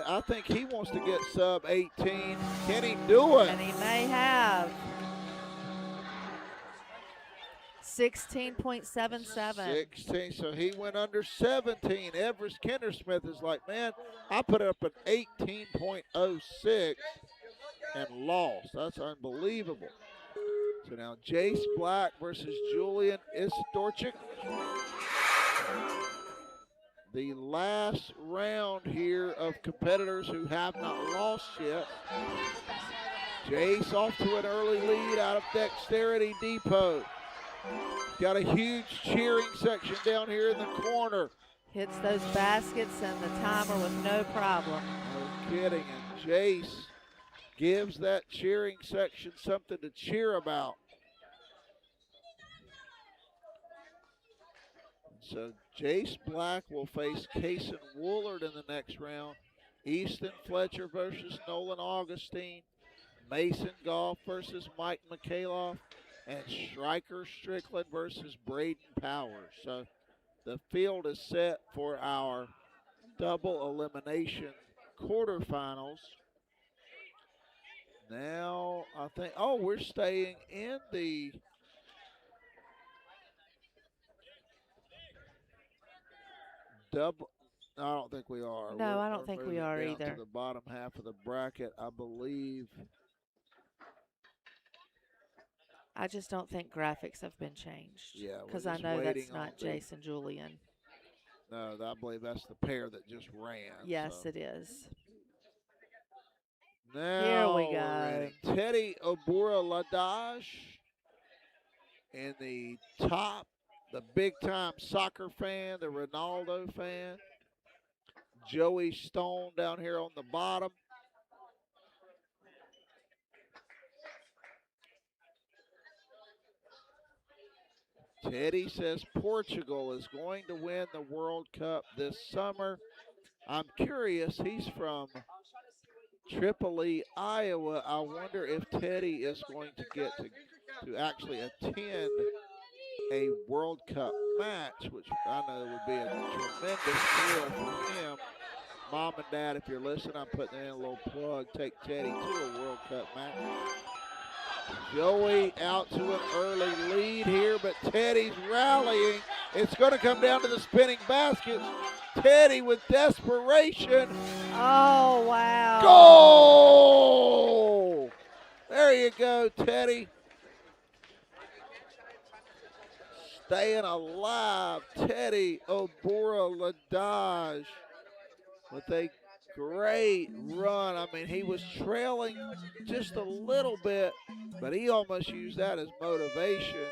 I think he wants to get sub 18. Can he do it? And he may have. 16.77. 16, so he went under 17. Everest Kindersmith is like, man, I put up an 18.06 and lost. That's unbelievable. So now Jace Black versus Julian Isdorchik. The last round here of competitors who have not lost yet. Jace off to an early lead out of Dexterity Depot. Got a huge cheering section down here in the corner. Hits those baskets and the timer with no problem. No kidding. And Jace gives that cheering section something to cheer about. So Jace Black will face Kaysen Woolard in the next round. Easton Fletcher versus Nolan Augustine. Mason Goff versus Mike Mikhailoff. And Stryker Strickland versus Braden Powers. So the field is set for our double elimination quarterfinals. Now I think, we're staying in the double. I don't think we are. No, I don't think we moving are down either. to the bottom half of the bracket, I believe. I just don't think graphics have been changed. Yeah, we're because I just know waiting that's not on the- Jason Julian. No, I believe that's the pair that just ran. Yes, so. it is. Now we we're go. ready. Teddy Obura Ladage in the top the big-time soccer fan, the Ronaldo fan. Joey Stone down here on the bottom. Teddy says Portugal is going to win the World Cup this summer. I'm curious, he's from Tripoli, Iowa. I wonder if Teddy is going to get to actually attend a World Cup match, which I know would be a tremendous thrill for him. Mom and Dad, if you're listening, I'm putting in a little plug. Take Teddy to a World Cup match. Joey out to an early lead here, but Teddy's rallying. It's going to come down to the spinning baskets. Teddy with desperation. Oh, wow. Goal! There you go, Teddy. Staying alive, Teddy Obora Ladage with a great run. I mean, he was trailing just a little bit, but he almost used that as motivation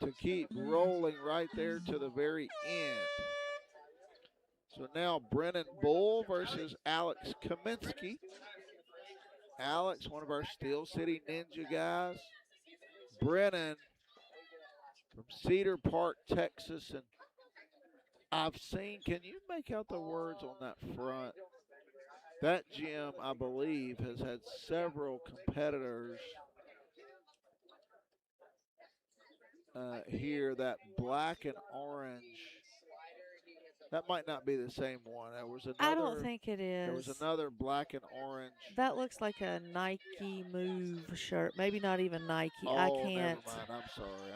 to keep rolling right there to the very end. So now Brennan Bull versus Alex Kaminsky. Alex, one of our Steel City Ninja guys. Brennan from Cedar Park, Texas. And I've seen, can you make out the words on that front? That gym, I believe, has had several competitors here. That black and orange, that might not be the same one. There was another. I don't think it is. There was another black and orange. That looks like a Nike Move shirt. Maybe not even Nike. Oh, I can't. never mind. I'm sorry.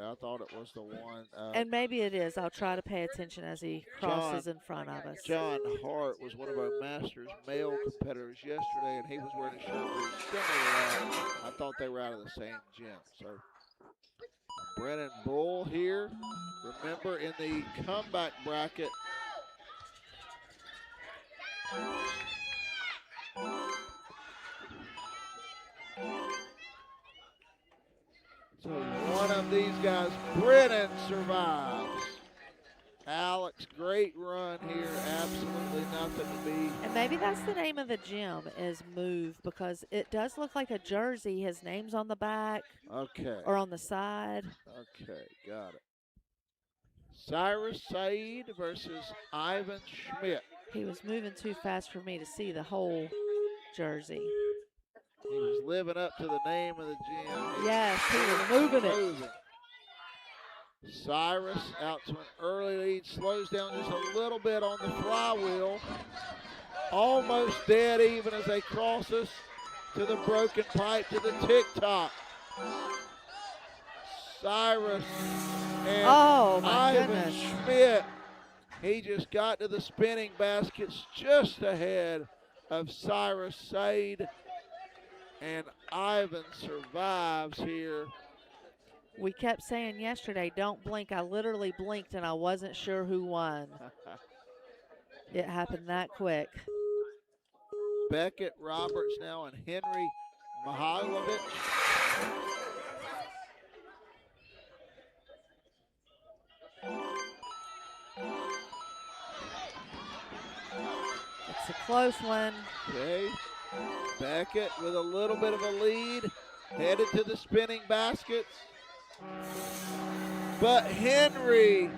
I thought it was the one. And maybe it is. I'll try to pay attention as he crosses in front of us. John Hart was one of our Masters male competitors yesterday, and he was wearing a shirt very similar to that. I thought they were out of the same gym. So Brennan Bull here. Remember, in the comeback bracket, so one of these guys, Brennan, survives. Alex, great run here. Absolutely nothing to be. And maybe that's the name of the gym is Move, because it does look like a jersey. His name's on the back. Okay. Or on the side. Okay, got it. Cyrus Said versus Ivan Schmidt. He was moving too fast for me to see the whole jersey. He was living up to the name of the gym. Yes, he was moving it. Cyrus out to an early lead, slows down just a little bit on the flywheel. Almost dead even as they cross us to the broken pipe to the tick-tock. Cyrus and Ivan Schmidt. He just got to the spinning baskets just ahead of Cyrus Said. And Ivan survives here. We kept saying yesterday, don't blink. I literally blinked and I wasn't sure who won. It happened that quick. Beckett Roberts now and Henry Mihailovic. It's a close one. Okay. Beckett with a little bit of a lead, headed to the spinning baskets. But Henry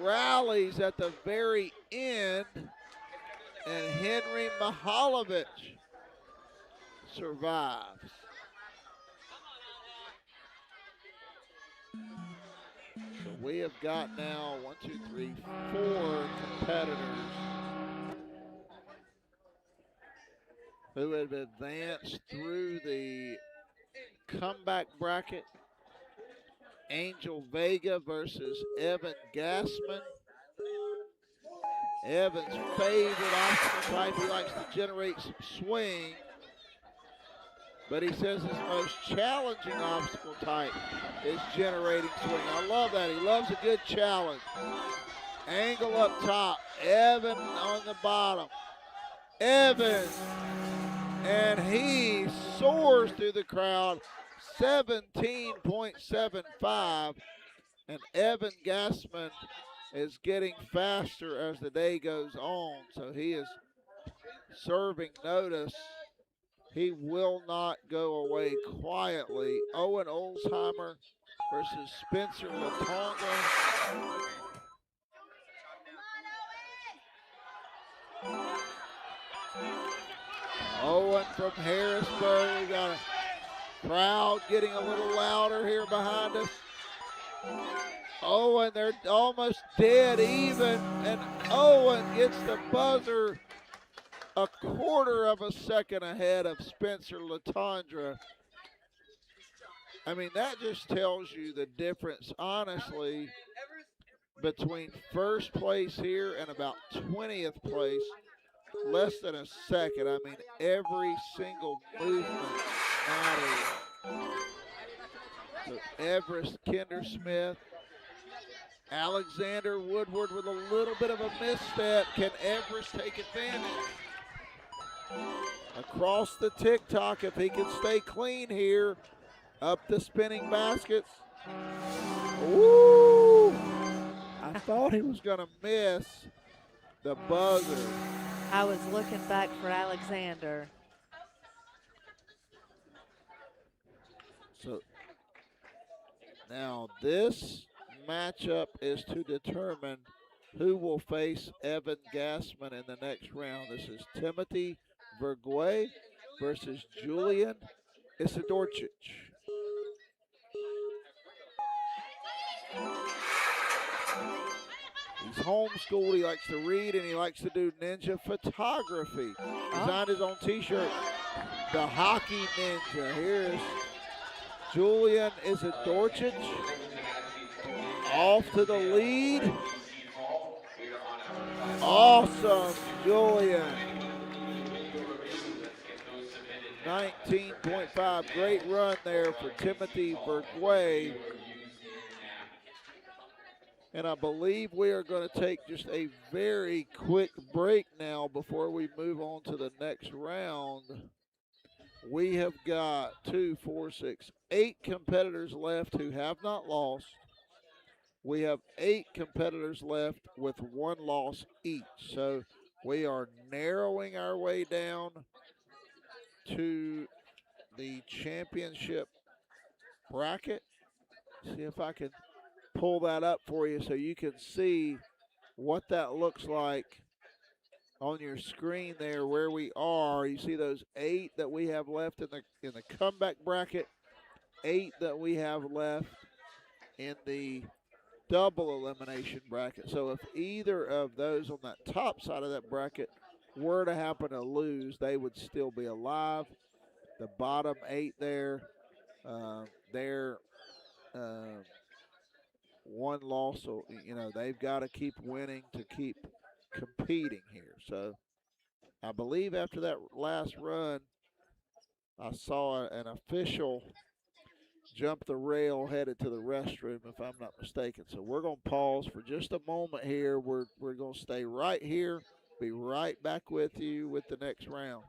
rallies at the very end, and Henry Mihailovic survives. So we have got now 1, 2, 3, 4 competitors who have advanced through the comeback bracket. Angel Vega versus Evan Gassman. Evan's favorite obstacle type. He likes to generate some swing, but he says his most challenging obstacle type is generating swing. I love that. He loves a good challenge. Angle up top. Evan on the bottom. Evan. And he soars through the crowd. 17.75. And Evan Gassman is getting faster as the day goes on, so he is serving notice. He will not go away quietly. Owen Olsheimer versus Spencer Latonga. Owen from Harrisburg. We got a crowd getting a little louder here behind us. Owen, they're almost dead even, and Owen gets the buzzer a quarter of a second ahead of Spencer Latondra. I mean, that just tells you the difference, honestly, between first place here and about 20th place. Less than a second. I mean, every single movement matters. So Everest Kindersmith, Alexander Woodward with a little bit of a misstep. Can Everest take advantage? Across the TikTok, if he can stay clean here, up the spinning baskets. Ooh! I thought he was going to miss the buzzer. I was looking back for Alexander. So now this matchup is to determine who will face Evan Gassman in the next round. This is Timothy Verguay versus Julian Isidorchich. He's homeschooled, he likes to read, and he likes to do ninja photography. Designed his own t-shirt, the Hockey Ninja. Here's Julian Isidorchich off to the lead. Awesome, Julian. 19.5, great run there for Timothy Verguay. And I believe we are going to take just a very quick break now before we move on to the next round. We have got 8 competitors left who have not lost. We have 8 competitors left with 1 loss each. So we are narrowing our way down to the championship bracket. See if I can pull that up for you so you can see what that looks like on your screen there where we are. You see those 8 that we have left in the comeback bracket, 8 that we have left in the double elimination bracket. So if either of those on that top side of that bracket were to happen to lose, they would still be alive. The bottom 8 there, they're 1 loss, so they've got to keep winning to keep competing here. So I believe after that last run, I saw an official jump the rail headed to the restroom, if I'm not mistaken. So we're going to pause for just a moment here. We're going to stay right here, be right back with you with the next round.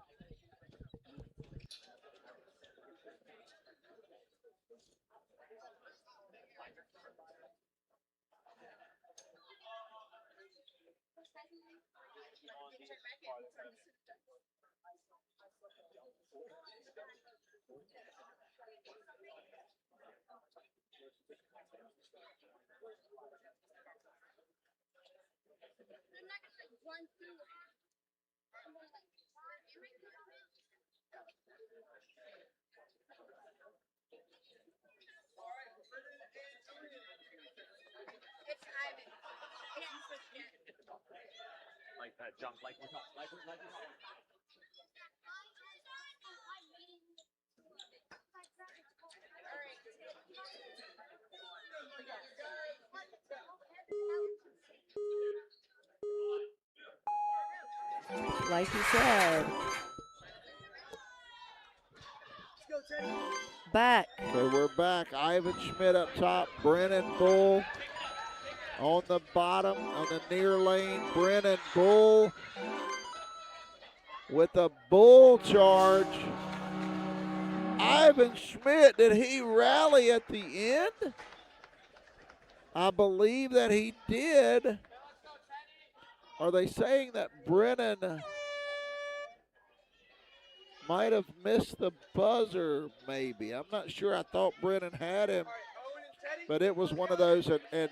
Like that jump, like we're talking, like we're talking. Like you said. Back. So we're back. Ivan Schmidt up top. Brennan Bull on the bottom, on the near lane. Brennan Bull with a bull charge. Ivan Schmidt, did he rally at the end? I believe that he did. Are they saying that Brennan might have missed the buzzer, maybe? I'm not sure. I thought Brennan had him, but it was one of those. And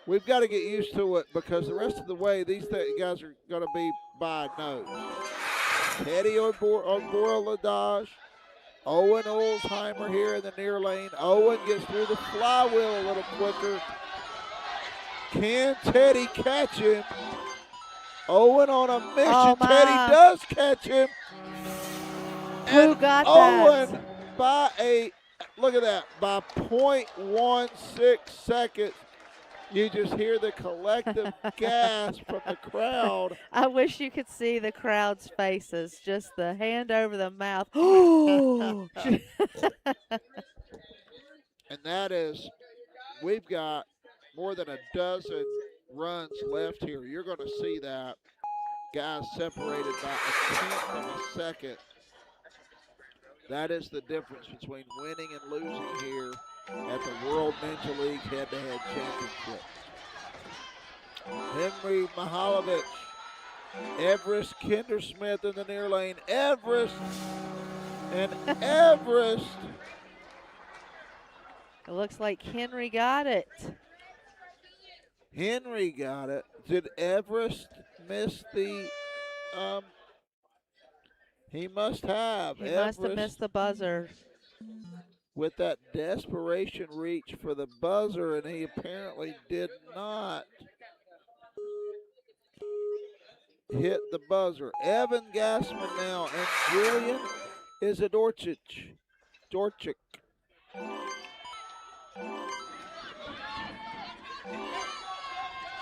we've got to get used to it because the rest of the way, these guys are going to be by nose. Teddy Orboradage, Owen Olsheimer here in the near lane. Owen gets through the flywheel a little quicker. Can Teddy catch him? Owen on a mission. Oh, my. Teddy does catch him. Who got Owen that? by look at that, by 0.16 seconds. You just hear the collective gasp from the crowd. I wish you could see the crowd's faces. Just the hand over the mouth. And that is, we've got more than a dozen runs left here. You're going to see that. Guys separated by a tenth of a second. That is the difference between winning and losing here at the World Ninja League Head-to-Head Championship. Henry Mihalovic, Everest Kindersmith in the near lane. Everest and Everest. It looks like Henry got it. Henry got it. Did Everest miss the he must have. He must have missed the buzzer. With that desperation reach for the buzzer, and he apparently did not hit the buzzer. Evan Gassman now, and Julian Dorchik.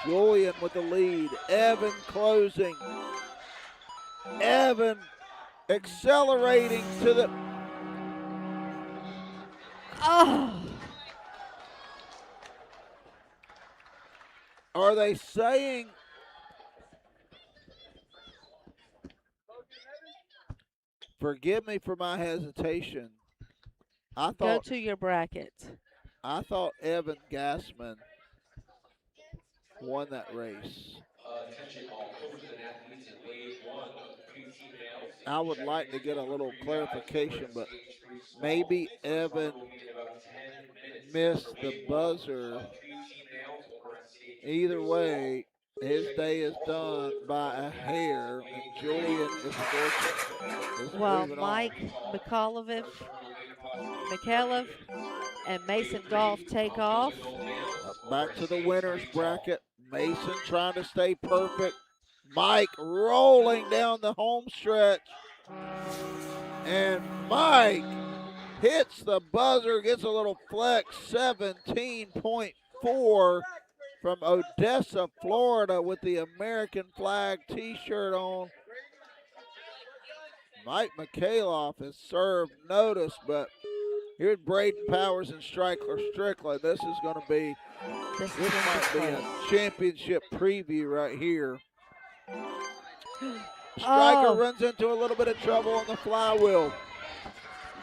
Julian with the lead. Evan closing. Evan accelerating to the... Oh! Are they saying... Forgive me for my hesitation. Go to your bracket. I thought Evan Gassman won that race. I would like to get a little clarification, but maybe Evan missed the buzzer. Either way, his day is done by a hair, and Julian is Well, moving Mike on. Mikhailov and Mason Golf take off. Back to the winner's bracket. Mason trying to stay perfect. Mike rolling down the home stretch. And Mike hits the buzzer, gets a little flex, 17.4 from Odessa, Florida, with the American flag t-shirt on. Mike Mikhailov has served notice, but here's Braden Powers and Striker Strickland. This is going to be, this might be a championship preview right here. Striker runs into a little bit of trouble on the flywheel.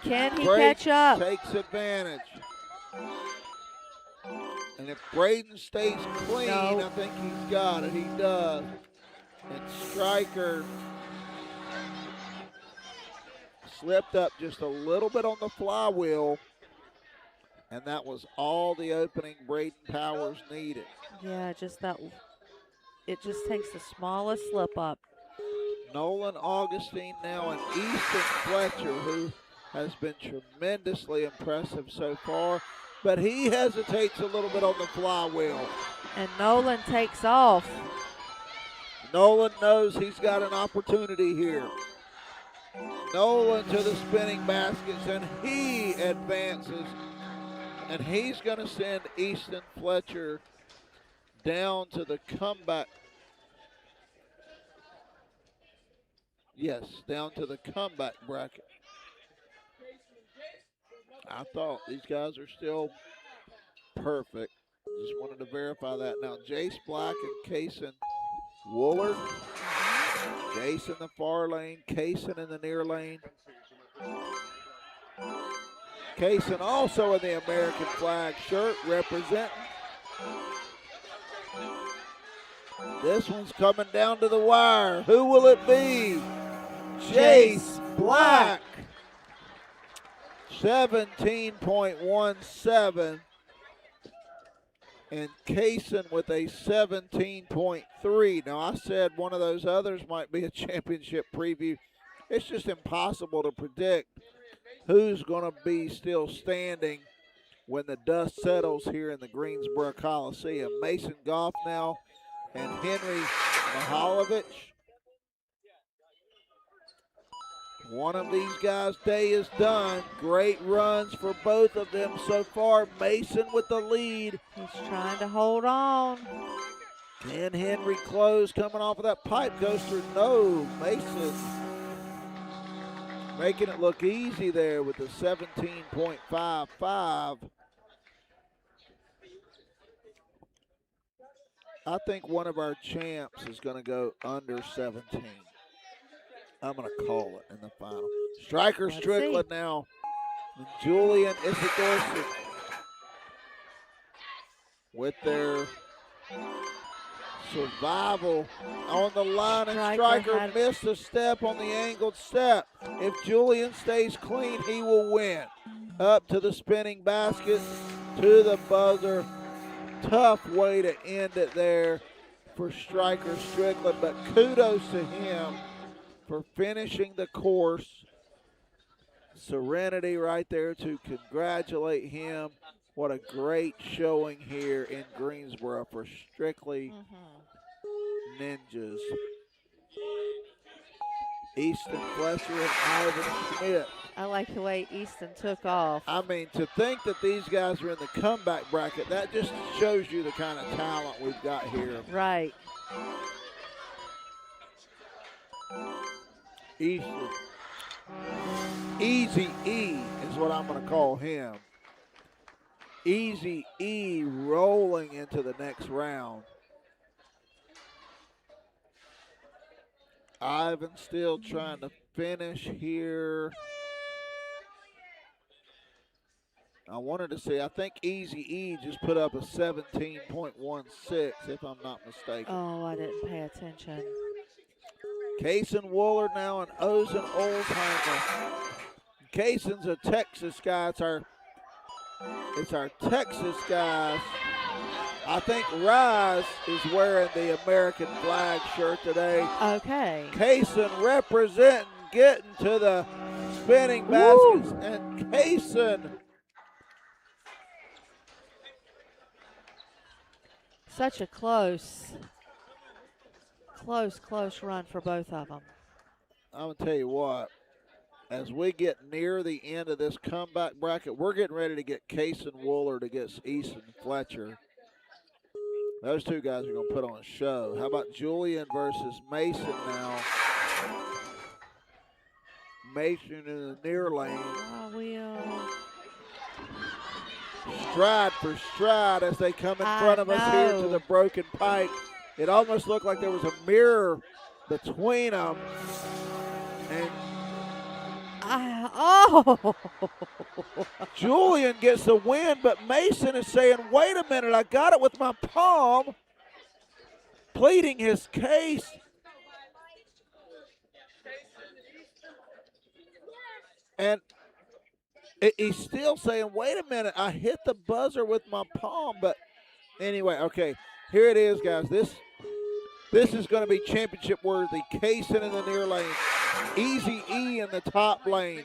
Can he catch up? Takes advantage. And if Braden stays clean, I think he's got it. He does. And Striker slipped up just a little bit on the flywheel, and that was all the opening Braden Powers needed. Yeah, just that. It just takes the smallest slip up. Nolan Augustine now, and Easton Fletcher, who has been tremendously impressive so far, but he hesitates a little bit on the flywheel. And Nolan takes off. Nolan knows he's got an opportunity here. Nolan to the spinning baskets, and he advances. And he's going to send Easton Fletcher down to the comeback. Yes, down to the comeback bracket. I thought these guys are still perfect. Just wanted to verify that. Now, Jace Black and Kaysen Woolard. Jace in the far lane, Kaysen in the near lane. Kaysen also in the American flag shirt representing. This one's coming down to the wire. Who will it be? Jace Black. 17.17. And Kaysen with a 17.3. Now, I said one of those others might be a championship preview. It's just impossible to predict who's going to be still standing when the dust settles here in the Greensboro Coliseum. Mason Goff now and Henry Mihalovic. One of these guys' day is done. Great runs for both of them so far. Mason with the lead. He's trying to hold on. Can Henry close coming off of that pipe coaster? No, Mason making it look easy there with the 17.55. I think one of our champs is going to go under 17. I'm going to call it in the final. Striker Strickland now. And Julian Isidorsi with their survival on the line. And Striker missed a step on the angled step. If Julian stays clean, he will win. Up to the spinning basket, to the buzzer. Tough way to end it there for Striker Strickland, but kudos to him for finishing the course. Serenity right there to congratulate him. What a great showing here in Greensboro for Strictly Ninjas. Easton Fletcher and Ivan Schmidt. I like the way Easton took off. I mean, to think that these guys are in the comeback bracket, that just shows you the kind of talent we've got here. Right. Easton. Easy E is what I'm going to call him. Easy E rolling into the next round. Ivan still trying to finish here. I wanted to say, I think Easy E just put up a 17.16, if I'm not mistaken. Oh, I didn't pay attention. Kaysen Woolard now and Ozen Olsheimer. Kaysen's a Texas guy. It's our Texas guys. I think Rise is wearing the American flag shirt today. Okay. Kaysen representing, getting to the spinning baskets. And Kaysen. Such a close run for both of them. I'm going to tell you what. As we get near the end of this comeback bracket, we're getting ready to get Kaysen Woolard against Easton Fletcher. Those two guys are going to put on a show. How about Julian versus Mason now? Mason in the near lane. Stride for stride as they come in front of us here to the broken pipe. It almost looked like there was a mirror between them. And Julian gets the win, but Mason is saying, wait a minute, I got it with my palm, pleading his case. And he's still saying, wait a minute, I hit the buzzer with my palm. But anyway, okay, here it is, guys. This is going to be championship worthy. Kaysen in the near lane. Easy E in the top lane.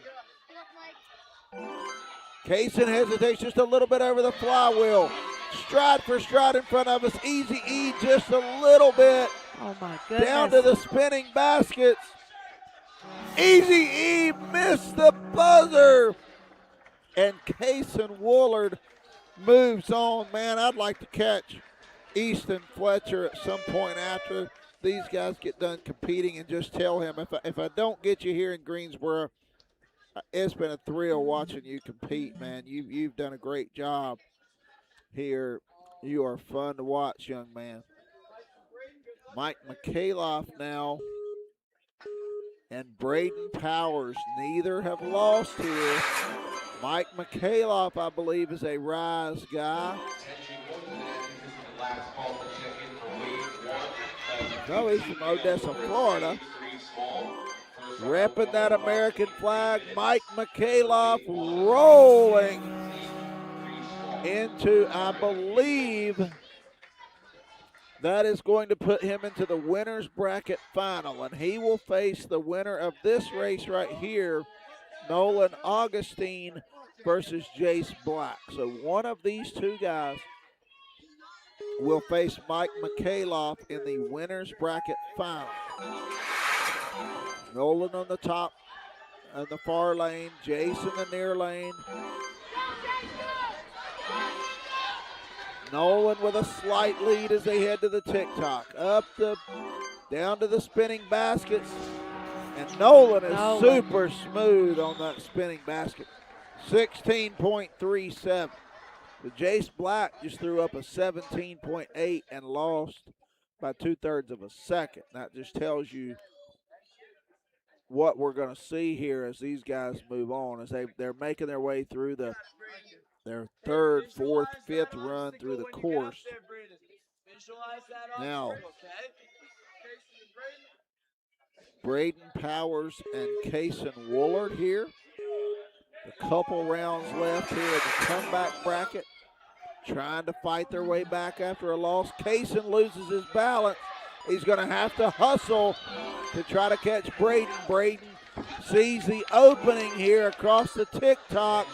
Kaysen hesitates just a little bit over the flywheel. Stride for stride in front of us. Easy E just a little bit. Oh, my goodness. Down to the spinning baskets. Easy E missed the buzzer. And Kaysen Woolard moves on. Man, I'd like to catch Easton Fletcher at some point after these guys get done competing and just tell him, if I don't get you here in Greensboro, it's been a thrill watching you compete, man. You've done a great job here. You are fun to watch, young man. Mike Mikhailoff now and Braden Powers, neither have lost here. Mike Mikhailoff, I believe, is a Rise guy. last call to check in for wave one. No, he's from Odessa, Florida. Repping that American flag, Mike Mikhailoff rolling into, I believe, that is going to put him into the winner's bracket final, and he will face the winner of this race right here, Nolan Augustine versus Jace Black. So one of these two guys will face Mike Mikhailoff in the winner's bracket final. Nolan on the top in the far lane, Jace in the near lane. Nolan with a slight lead as they head to the tick-tock. Down to the spinning baskets. And Nolan is super smooth on that spinning basket. 16.37. The Jace Black just threw up a 17.8 and lost by 2/3 of a second. That just tells you what we're going to see here as these guys move on, as they're making their way through their third, fourth, fifth run through the course. Now, Braden Powers and Kaysen Woolard here. A couple rounds left here in the comeback bracket. Trying to fight their way back after a loss. Kaysen loses his balance. He's going to have to hustle to try to catch Braden. Braden sees the opening here across the tick-tock.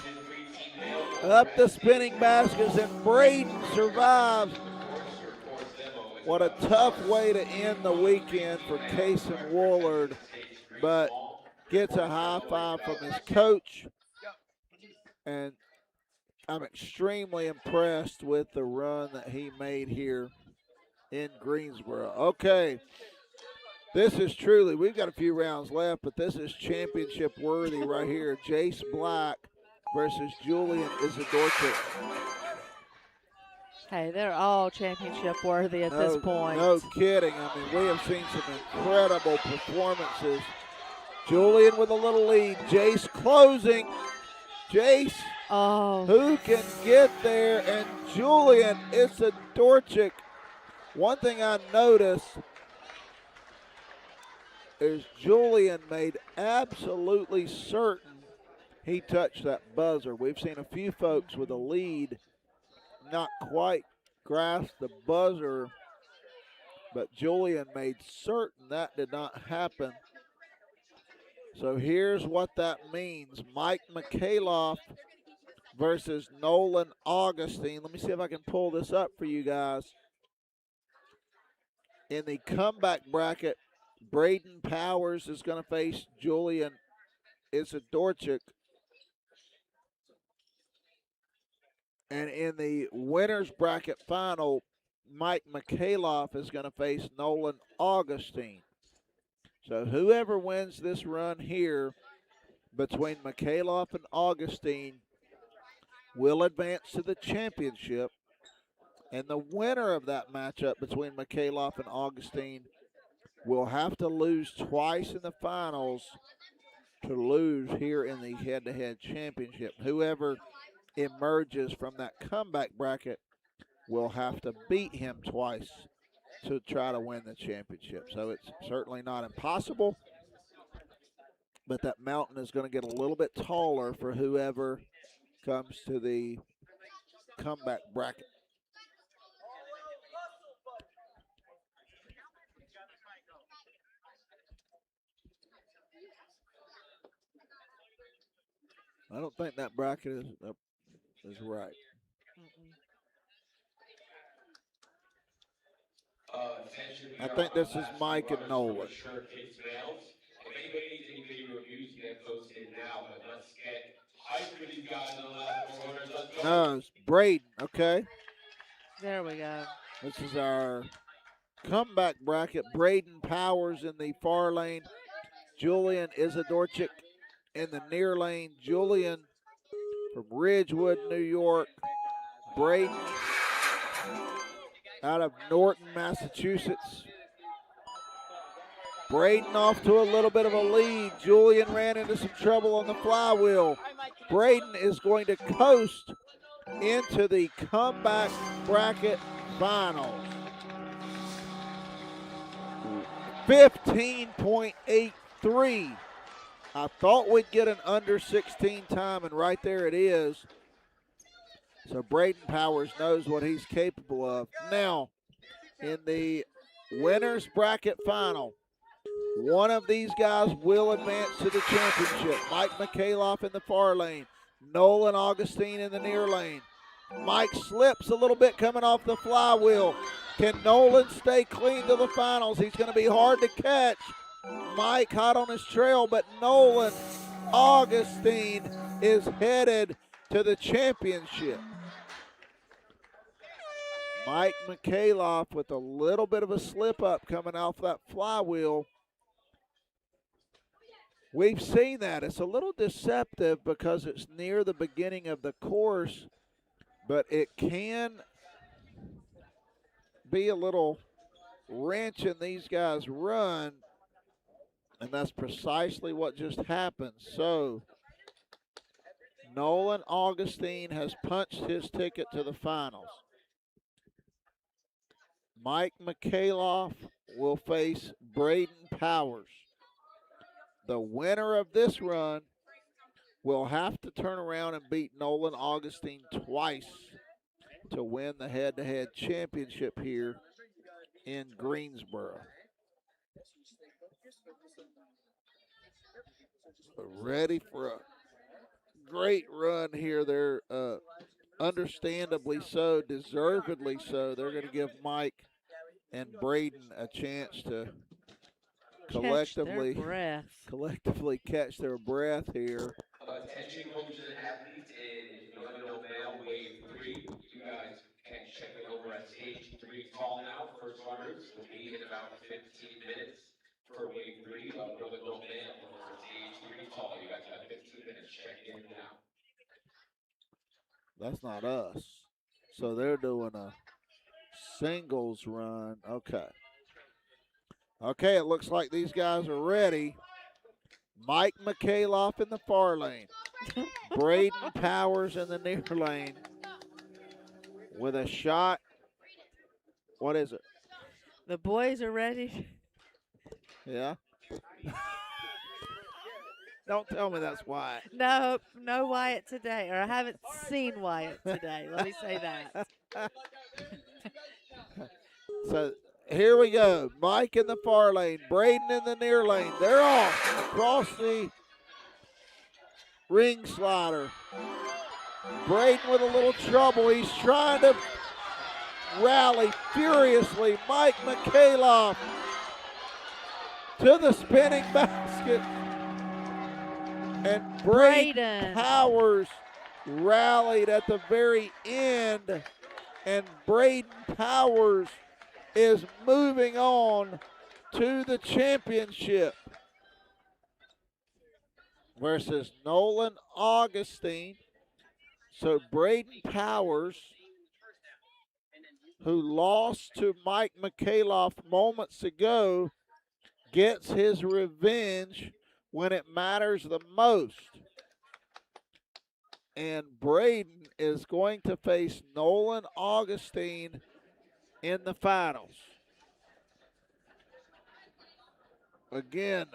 Up the spinning baskets, and Braden survives. What a tough way to end the weekend for Kaysen Woolard, but gets a high five from his coach. And I'm extremely impressed with the run that he made here in Greensboro. Okay, this is truly, we've got a few rounds left, but this is championship worthy right here. Jace Black versus Julian Isidorchik. Hey, they're all championship worthy at this point. No kidding. I mean, we have seen some incredible performances. Julian with a little lead. Jace closing. Jace, who can get there? And Julian Isidorchik. One thing I noticed is Julian made absolutely certain he touched that buzzer. We've seen a few folks with a lead not quite grasp the buzzer, but Julian made certain that did not happen. So here's what that means. Mike Mikhailoff versus Nolan Augustine. Let me see if I can pull this up for you guys. In the comeback bracket, Braden Powers is going to face Julian Isidorchik. And in the winner's bracket final, Mike Mikhailoff is going to face Nolan Augustine. So whoever wins this run here between Mikhailoff and Augustine will advance to the championship. And the winner of that matchup between Mikhailoff and Augustine will have to lose twice in the finals to lose here in the head-to-head championship. Whoever emerges from that comeback bracket will have to beat him twice to try to win the championship. So it's certainly not impossible, but that mountain is going to get a little bit taller for whoever comes to the comeback bracket. I don't think that bracket is right. I think this is Mike and Nolan. Mature Kids Males. If anybody needs any video reviews, you can post it now, but let's get hyped for these guys in the last 4 runners. Let's go. No, it's Braden. Okay. There we go. This is our comeback bracket. Braden Powers in the far lane. Julian Isidorchik in the near lane. Julian from Ridgewood, New York. Braden out of Norton, Massachusetts. Braden off to a little bit of a lead. Julian ran into some trouble on the flywheel. Braden is going to coast into the comeback bracket finals. 15.83. I thought we'd get an under 16 time, and right there it is. So Braden Powers knows what he's capable of. Now, in the winners bracket final, one of these guys will advance to the championship. Mike Mikhailoff in the far lane. Nolan Augustine in the near lane. Mike slips a little bit coming off the flywheel. Can Nolan stay clean to the finals? He's going to be hard to catch. Mike hot on his trail, but Nolan Augustine is headed to the championship. Mike Mikhailoff with a little bit of a slip up coming off that flywheel. We've seen that. It's a little deceptive because it's near the beginning of the course, but it can be a little wrench in these guys' run, and that's precisely what just happened. So Nolan Augustine has punched his ticket to the finals. Mike Mikhailoff will face Braden Powers. The winner of this run will have to turn around and beat Nolan Augustine twice to win the head-to-head championship here in Greensboro. Ready for a great run here. They're understandably so, deservedly so. They're going to give Mike and Braden a chance to collectively catch their breath here. Attention coaches and athletes in young male wave 3. You guys can check it over at stage 3 tall now. First runners will be in about 15 minutes for wave 3 of young male for stage 3 tall. You guys have 15 minutes. Check in now. That's not us. So they're doing a singles run. Okay. Okay, it looks like these guys are ready. Mike Mikhailoff in the far lane. Braden Powers in the near lane with a shot. What is it? The boys are ready. Yeah. Don't tell me that's Wyatt. No Wyatt today, or I haven't seen Wyatt today. Let me say that. So here we go. Mike in the far lane, Braden in the near lane. They're off across the ring slider. Braden with a little trouble. He's trying to rally furiously. Mike Mikhailoff to the spinning basket. And Braden Powers rallied at the very end. And Braden Powers is moving on to the championship versus Nolan Augustine. So Braden Powers, who lost to Mike Mikhailoff moments ago, gets his revenge when it matters the most. And Braden is going to face Nolan Augustine in the finals. Again,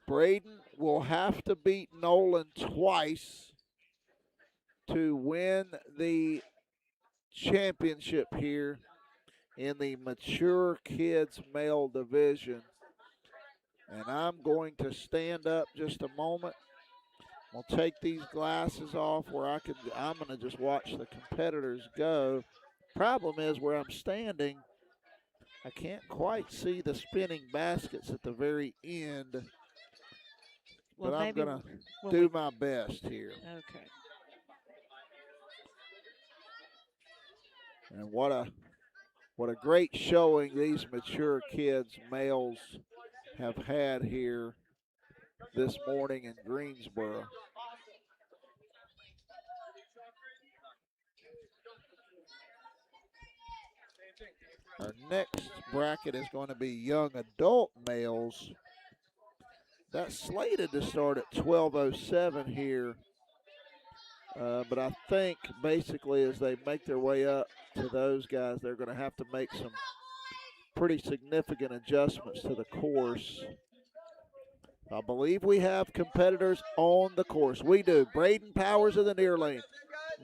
Braden will have to beat Nolan twice to win the championship here in the Mature Kids Male division. And I'm going to stand up just a moment. I'll take these glasses off where I'm going to just watch the competitors go. Problem is, where I'm standing, I can't quite see the spinning baskets at the very end. Well, but I'm going to do my best here. Okay. And what a great showing these Mature Kids males have had here this morning in Greensboro. Our next bracket is going to be young adult males. That's slated to start at 12:07 here But I think basically as they make their way up to those guys, they're going to have to make some pretty significant adjustments to the course. I believe we have competitors on the course. We do. Braden Powers in the near lane.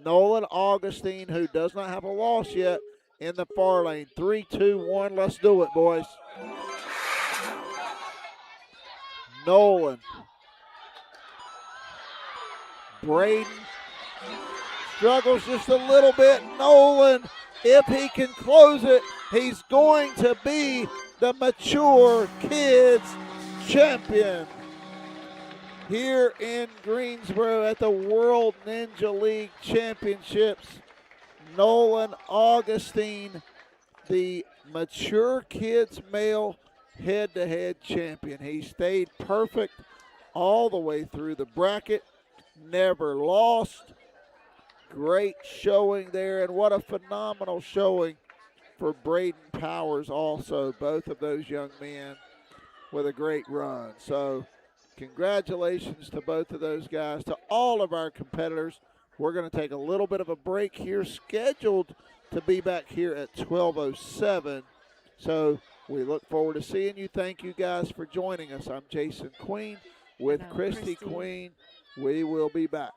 Nolan Augustine, who does not have a loss yet, in the far lane. 3, 2, 1. Let's do it, boys. Nolan. Braden struggles just a little bit. Nolan, if he can close it, he's going to be the Mature Kids champion here in Greensboro at the World Ninja League Championships. Nolan Augustine, the Mature Kids Male head-to-head champion. He stayed perfect all the way through the bracket, never lost. Great showing there, and what a phenomenal showing for Braden Powers also. Both of those young men with a great run. So congratulations to both of those guys, to all of our competitors. We're going to take a little bit of a break here, scheduled to be back here at 12:07. So we look forward to seeing you. Thank you guys for joining us. I'm Jason Queen with And I'm Christy Christy. Queen. We will be back.